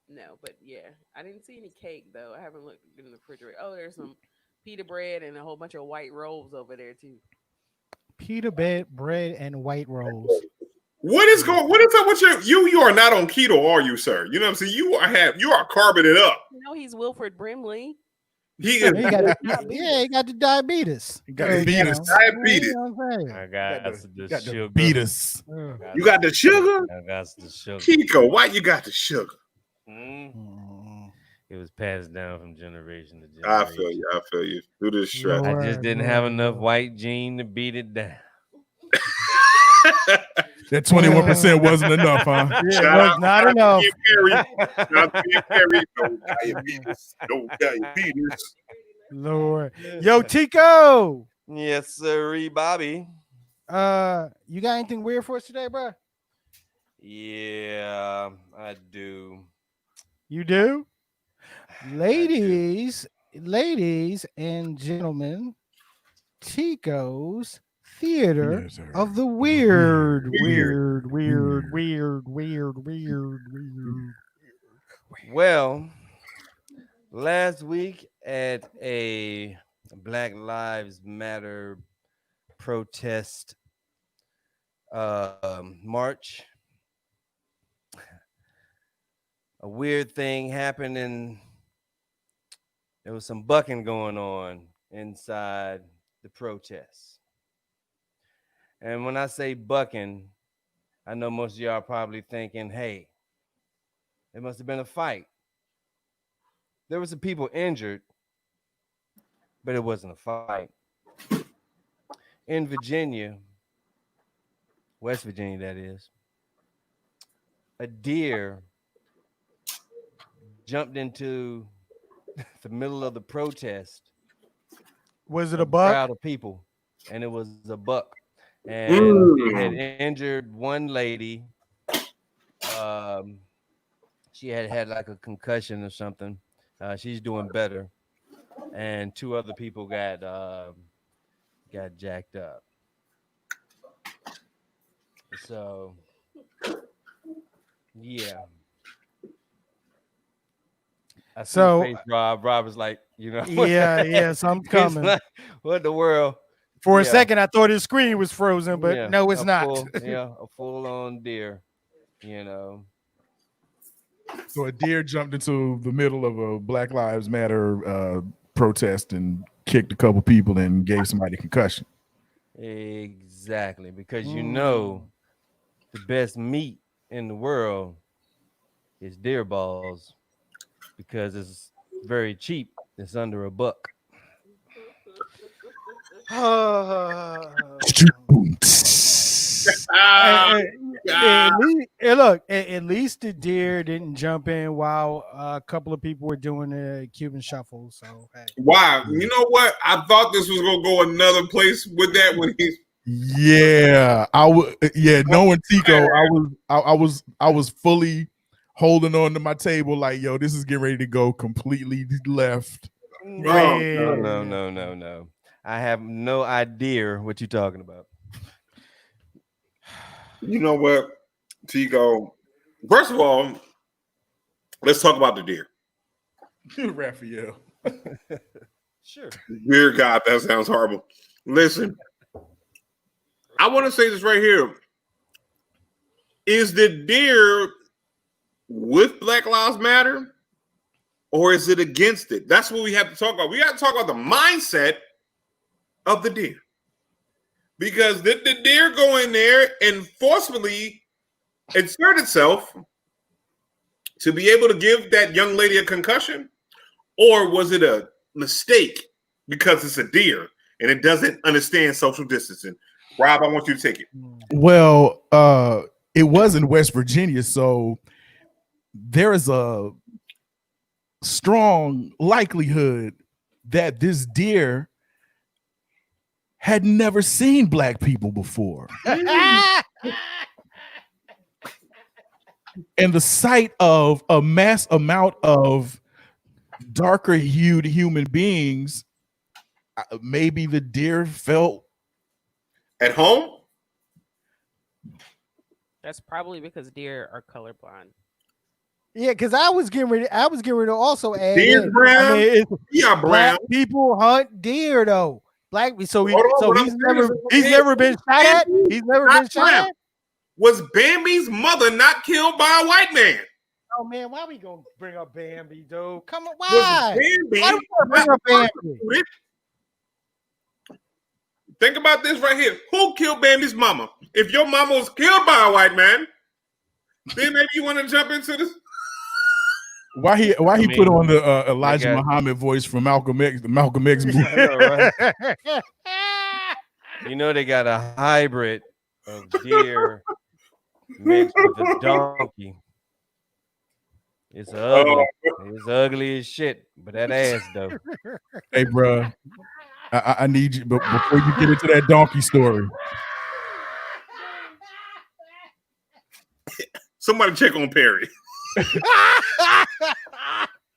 No, but yeah, I didn't see any cake though. I haven't looked in the refrigerator. Oh, there's some pita bread and a whole bunch of white rolls over there too. Pita bread and white rolls. What is up with you are not on keto, are you, sir? You know what I'm saying? You are carbing it up. You know he's Wilford Brimley. He He is got he got the diabetes. He got the beatus. diabetes. You know what I'm saying? I got Got the the sugar. beatus. You got the sugar? I got the sugar. Kiko, why you got the sugar? It was passed down from generation to generation. I feel you. Do this stress. Lord. I just didn't have enough white gene to beat it down. That 21% wasn't enough, huh? Yeah, Shout it was out not to enough. Shout out to Ian Perry. No diabetes. No diabetes. Lord. Yo, Tico. Yes, sir, Bobby. You got anything weird for us today, bro? Yeah, I do. You do? Ladies and gentlemen, Tico's Theater Yes, sir. of the Weird. Well, last week at a Black Lives Matter protest march, a weird thing happened, and there was some bucking going on inside the protest. And when I say bucking, I know most of y'all are probably thinking, hey, it must have been a fight. There were some people injured, but it wasn't a fight. In Virginia, West Virginia, that is, a deer jumped into the middle of the protest. Was it a buck? Crowd of people, and it was a buck. And it had injured one lady. She had like a concussion or something. She's doing better, and 2 other people got jacked up. So yeah, I see the So face. Rob is like, yeah, something's He's coming. like, what the world? For a Yeah. second, I thought his screen was frozen, but Yeah, no, it's a not. a full on deer. So a deer jumped into the middle of a Black Lives Matter protest and kicked a couple people and gave somebody a concussion. Exactly, because Mm. the best meat in the world is deer balls because it's very cheap. It's under $1. Ah, At least, look, at least the deer didn't jump in while a couple of people were doing the Cuban shuffle. So, hey. wow. You know what? I thought this was gonna go another place with that when he's Yeah, I would. Yeah, knowing Tico, I was fully holding on to my table, like, yo, this is getting ready to go completely left. oh, No. I have no idea what you're talking about. you know what, Tico? First of all, let's talk about the deer. Raphael. Sure. Dear God, that sounds horrible. Listen, I want to say this right here. Is the deer with Black Lives Matter or is it against it? That's what we have to talk about. We got to talk about the mindset of the deer. Because did the deer go in there and forcefully insert itself to be able to give that young lady a concussion? Or was it a mistake because it's a deer and it doesn't understand social distancing? Rob, I want you to take it. Well, it was in West Virginia, so there is a strong likelihood that this deer had never seen black people before. And the sight of a mass amount of darker hued human beings, maybe the deer felt At home? That's probably because deer are colorblind. Yeah, because I was getting ready to also add Deer's in. brown? I mean, it's Yeah, black brown. people hunt deer though. So Hold on, what I'm saying he's is- never been shot at. He's never Not been shot brown. at. Was Bambi's mother not killed by a white man? Oh man, why we gonna bring up Bambi, dude? Come on, Was why? Bambi Why do we gotta bring up Bambi? persecuted? Think about this right here. Who killed Bambi's mama? If your mama was killed by a white man, then maybe you want to jump into this. why he I put mean, on the Elijah got- Muhammad voice from Malcolm X movie. I know, right? They got a hybrid of deer mixed with a donkey. It's ugly. It's ugly as shit. But that ass though. Hey, bro, I need you, but before you get into that donkey story, Somebody check on Perry.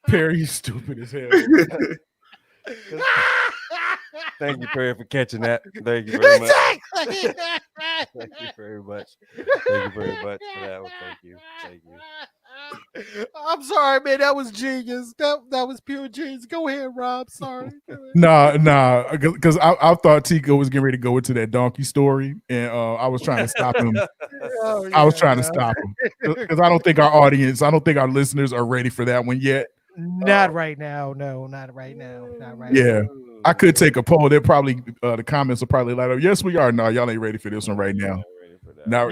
Perry, you stupid as hell. Thank you, Perry, for catching that. Thank you very much. Thank you very much. Thank you very much for that one. Thank you. I'm sorry, man. That was genius. That was pure genius. Go ahead, Rob. Sorry. Nah, because I thought Tico was getting ready to go into that donkey story, and I was trying to stop him. Oh, I was yeah, trying to no. stop him because I don't think our listeners are ready for that one yet. Not right now. No, not right now. Not right Yeah. now. I could take a poll. They're probably the comments will probably light up. Yes, we are. No, y'all ain't ready for this one right now. Now,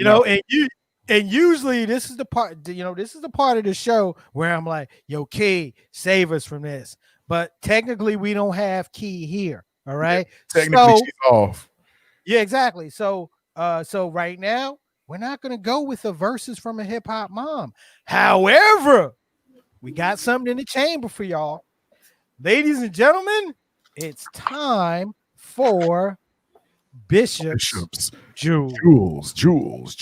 And usually this is the part. This is the part of the show where I'm like, "Yo, Key, save us from this." But technically, we don't have Key here. All right. technically she's off. Yeah, exactly. So right now we're not gonna go with the verses from a hip hop mom. However, we got something in the chamber for y'all, ladies and gentlemen. It's time for Bishop's Jewels. Jewels.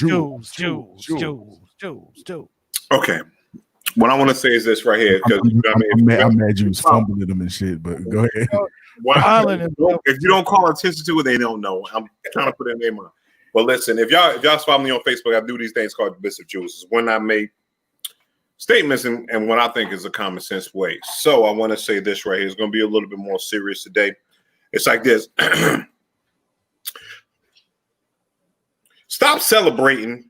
Okay. What I want to say is this right here, because I'm mad you was fumbling them and shit, but go ahead. If you don't call attention to it, they don't know. I'm trying to put it in their mind. But listen, if y'all follow me on Facebook, I do these things called Bishop Jules. It's when I make statements and what I think is a common sense way. So I want to say this right here. It's going to be a little bit more serious today. It's like this. Stop celebrating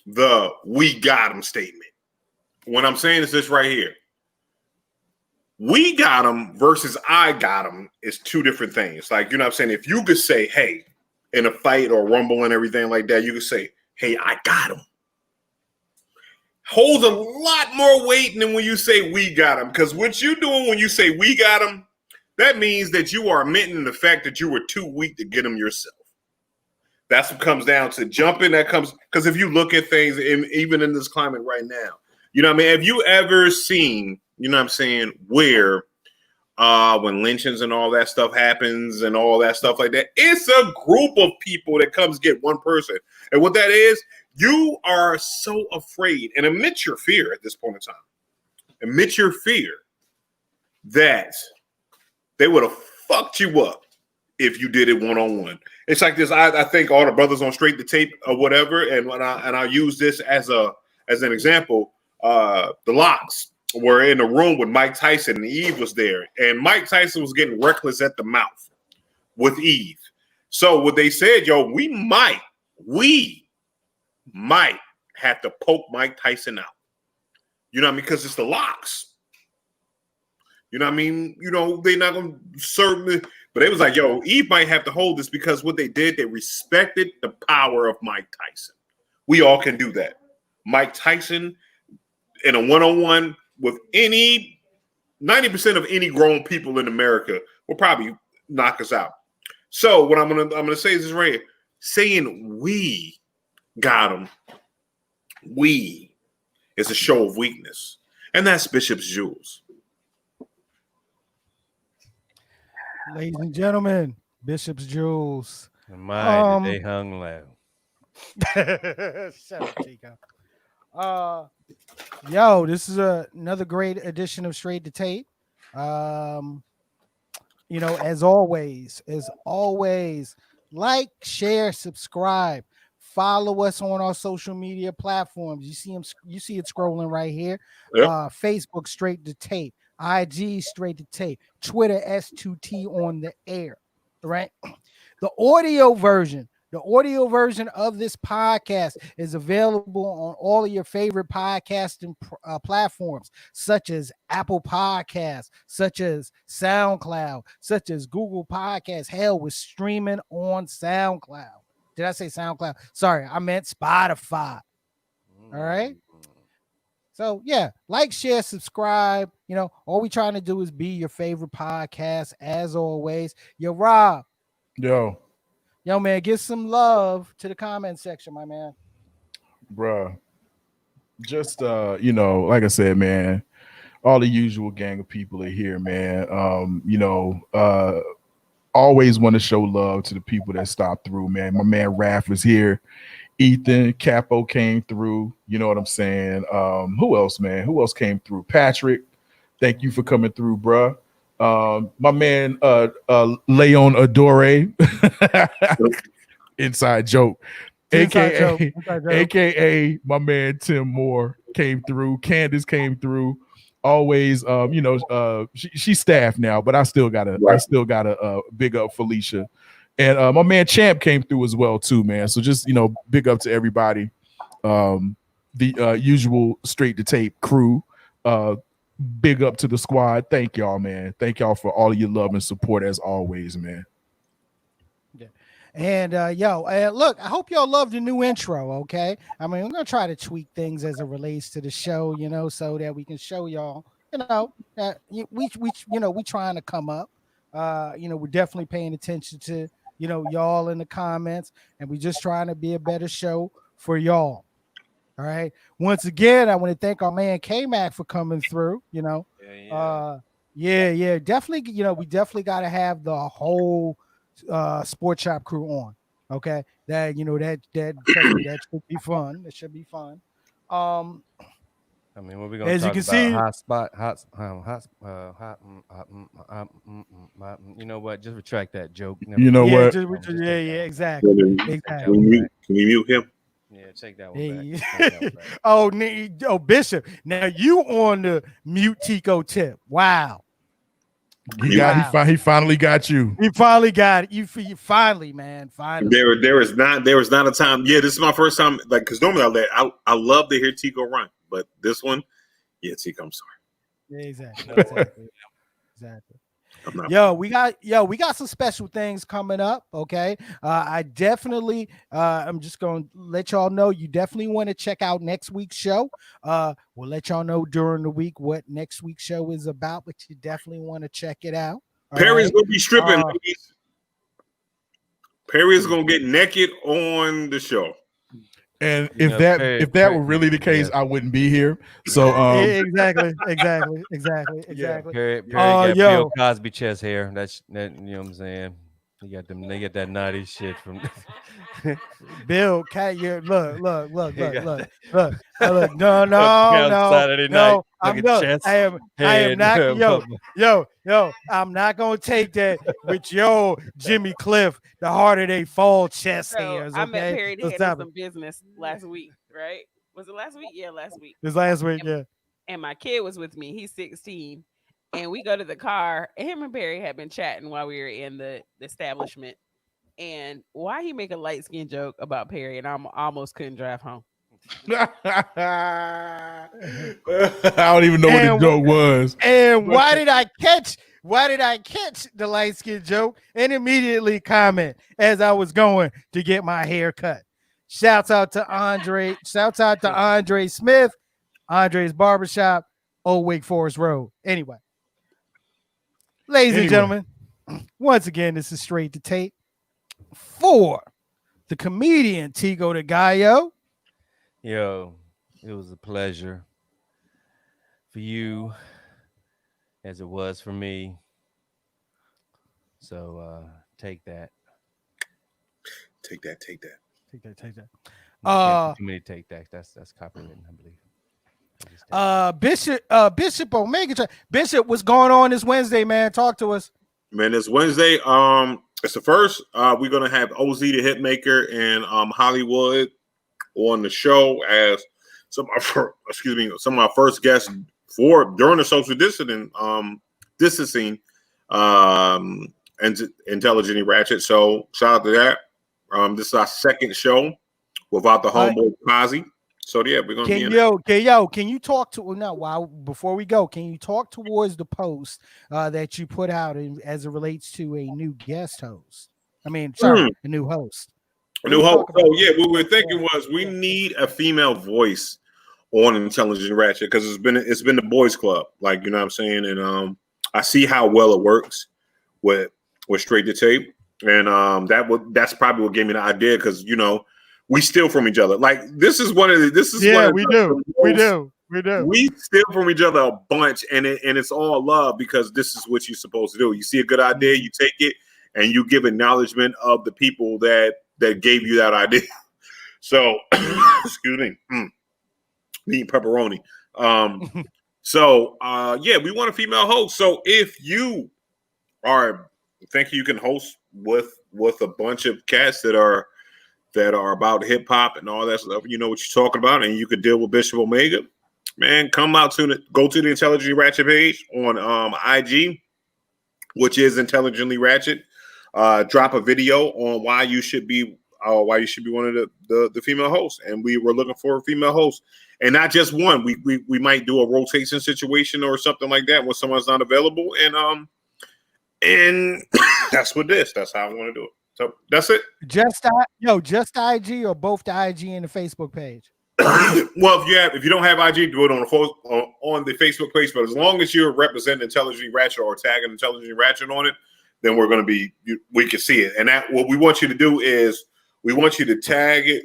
the "we got him" statement. What I'm saying is this right here. We got him versus I got him is two different things. Like, you know what I'm saying? If you could say, hey, in a fight or rumble and everything like that, you could say, hey, I got him. Holds a lot more weight than when you say we got him. Because what you're doing when you say we got him, that means that you are admitting the fact that you were too weak to get him yourself. That's what comes down to jumping. That comes because if you look at things, even in this climate right now, you know what I mean? Have you ever seen, you know what I'm saying, where when lynchings and all that stuff happens and all that stuff like that, it's a group of people that comes get one person. And what that is, you are so afraid, and admit your fear at this point in time. Admit your fear that they would have fucked you up if you did it one-on-one. It's like this. I think all the brothers on Straight to Tape or whatever, and I use this as an example. The Locks were in a room with Mike Tyson, and Eve was there, and Mike Tyson was getting reckless at the mouth with Eve. So what they said, yo, we might have to poke Mike Tyson out. You know what I mean? Because it's the Locks. You know what I mean? You know, they're not going to serve me. But it was like, yo, Eve might have to hold this because what they did, they respected the power of Mike Tyson. We all can do that. Mike Tyson in a one-on-one with 90% of any grown people in America will probably knock us out. So what I'm gonna say is this right here. Saying we got him, we is a show of weakness. And that's Bishop's Jewels. Ladies and gentlemen, Bishop's Jewels. Mine, they hung low. Shut up, Chico. Yo, this is another great edition of Straight to Tape. You know, as always, like, share, subscribe, follow us on our social media platforms. You see it scrolling right here. Yep. Facebook Straight to Tape, IG Straight to Tape, Twitter S2T on the air. Right? The audio version of this podcast is available on all of your favorite podcasting platforms, such as Apple Podcasts, such as SoundCloud, such as Google Podcasts. Hell, we're streaming on SoundCloud. Did I say SoundCloud? Sorry, I meant Spotify. All right. So yeah, like, share, subscribe. You know, all we trying to do is be your favorite podcast as always. Yo, Rob. Yo, man, give some love to the comment section, my man. Bruh. Just you know, like I said, man, all the usual gang of people are here, man. You know, always want to show love to the people that stopped through, man. My man Raph was here. Ethan Capo came through. You know what I'm saying? Who else, man? Who else came through? Patrick, thank you for coming through, bruh. My man Leon Adore. Inside joke. AKA my man Tim Moore came through. Candace came through. Always you know, she's staff now, but I still gotta big up Felicia. And my man Champ came through as well too, man. So just, you know, big up to everybody. The usual Straight to Tape crew. Big up to the squad. Thank y'all, man. Thank y'all for all of your love and support as always, man. Yeah. And look, I hope y'all love the new intro. Okay, I mean, I'm gonna try to tweak things as it relates to the show, you know, so that we can show y'all, you know, that we trying to come up. You know, we're definitely paying attention to, you know, y'all in the comments, and we're just trying to be a better show for y'all. All right. Once again, I want to thank our man Kmac for coming through. You know, definitely. You know, we definitely got to have the whole Sports Shop crew on. Okay, that trust me, that should be fun. It should be fun. I mean, what we gonna As you talk can about? see, You know what? Just retract that joke. Never You know mind. yeah, what? exactly, Can exactly. we mute him? Yeah, take that one back. Hey. Take that one back. Oh, Bishop. Now you on the mute Tico tip. Wow. He finally got you. You finally got it. You finally, man. Finally. There is not a time. Yeah, this is my first time. Like, because normally I love to hear Tico run, but this one, yeah, Tico, I'm sorry. Yeah, exactly. Yo, we got some special things coming up. Okay. I definitely I'm just gonna let y'all know you definitely want to check out next week's show. We'll let y'all know during the week what next week's show is about, but you definitely want to check it out. Perry's gonna be stripping, ladies. Perry's gonna get naked on the show. And if that were really the case, I wouldn't be here. So exactly. Perry got Bill Cosby chest hair. That you know what I'm saying. They got that naughty shit from Bill. Look. No. I am not. Yo. I'm not gonna take that with your Jimmy Cliff, the harder they fall chest hairs. Okay? I met Perry to handle some business last week, right? Was it last week? Yeah, last week. This last week, yeah. And my kid was with me. He's 16. And we go to the car, and him and Perry had been chatting while we were in the establishment. And why he make a light skin joke about Perry, and I almost couldn't drive home. I don't even know what the joke was. And why did I catch the light skin joke and immediately comment as I was going to get my hair cut? Shouts out to Andre. Shouts out to Andre Smith, Andre's Barbershop, Old Wake Forest Road. Anyway, ladies and gentlemen, once again, this is Straight to Tape for the comedian Tico de Gallo. Yo, it was a pleasure for you as it was for me. So take that. Take that. Take that. Too many take that. That's copywritten, I believe. Bishop Omega. Bishop, what's going on this Wednesday, man? Talk to us. Man, this Wednesday, it's the first. We're gonna have OZ the Hitmaker and Hollywood on the show as some of our first guests during the social distancing and Intelligently Ratchet. So shout out to that. This is our second show without the homeboy Kazi. So yeah, we're gonna can you talk to before we go, can you talk towards the post that you put out as it relates to a new guest host? I mean, sorry, a new host. A new host. So yeah, what we were thinking was we need a female voice on Intelligent Ratchet because it's been the boys club, like, you know what I'm saying, and I see how well it works with Straight to Tape, and that's probably what gave me the idea because we steal from each other. Like we do. We steal from each other a bunch, and it's all love because this is what you're supposed to do. You see a good idea, you take it, and you give acknowledgement of the people that gave you that idea. So, excuse me, eating pepperoni. Yeah, we want a female host. So if you think you can host with a bunch of cats that are about hip hop and all that stuff, you know what you're talking about, and you could deal with Bishop Omega, man, go to the Intelligently Ratchet page on IG, which is Intelligently Ratchet. Drop a video on why you should be one of the female hosts, and we were looking for a female host, and not just one. We might do a rotation situation or something like that when someone's not available, and that's how I want to do it. So that's it. Just IG or both the IG and the Facebook page. Well, if you don't have IG, do it on the Facebook page. But as long as you're representing Intelligently Ratchet or tagging Intelligently Ratchet on it, then we can see it. And that what we want you to do is we want you to tag it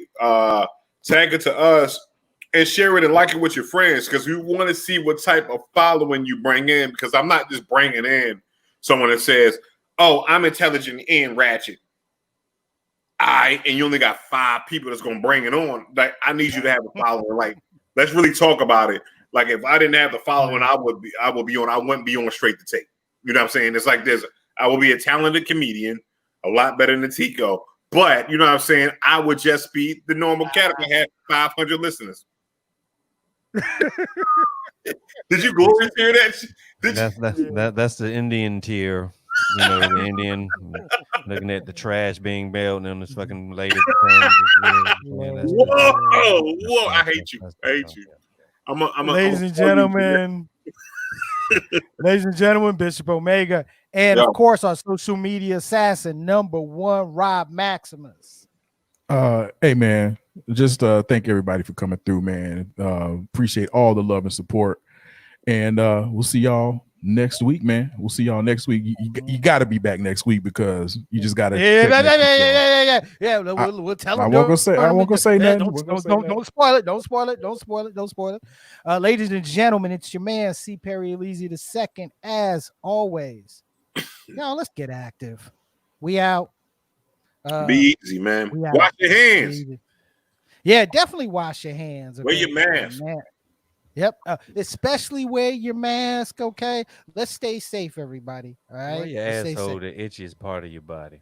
to us and share it and like it with your friends because we want to see what type of following you bring in. Because I'm not just bringing in someone that says, "Oh, I'm intelligent and ratchet." and you only got 5 people that's gonna bring it on. Like, I need you to have a following. Like, let's really talk about it. Like, if I didn't have the following, I would be on. I wouldn't be on straight to tape. You know what I'm saying? It's like I will be a talented comedian, a lot better than Tico. But you know what I'm saying? I would just be the normal cat if I had 500 listeners. Did you glorious hear that? That's the Indian tier. You know, the Indian looking at the trash being bailed on this fucking latest. Whoa! I hate you. I hate you. Ladies and gentlemen, Bishop Omega, and of course our social media assassin #1, Rob Maximus. Hey man, just thank everybody for coming through, man. Appreciate all the love and support, and we'll see y'all next week, man. We'll see y'all next week. You got to be back next week because you just got to. Yeah. We'll tell them. I won't go say nothing. Don't spoil it. Don't spoil it. Ladies and gentlemen, it's your man C. Perry Elise II. As always, now let's get active. We out. Be easy, man. Wash your hands. Yeah, definitely wash your hands. Okay? Wear your mask. Yep. Especially wear your mask. Okay. Let's stay safe, everybody. All right. Wear your asshole, the itchiest part of your body.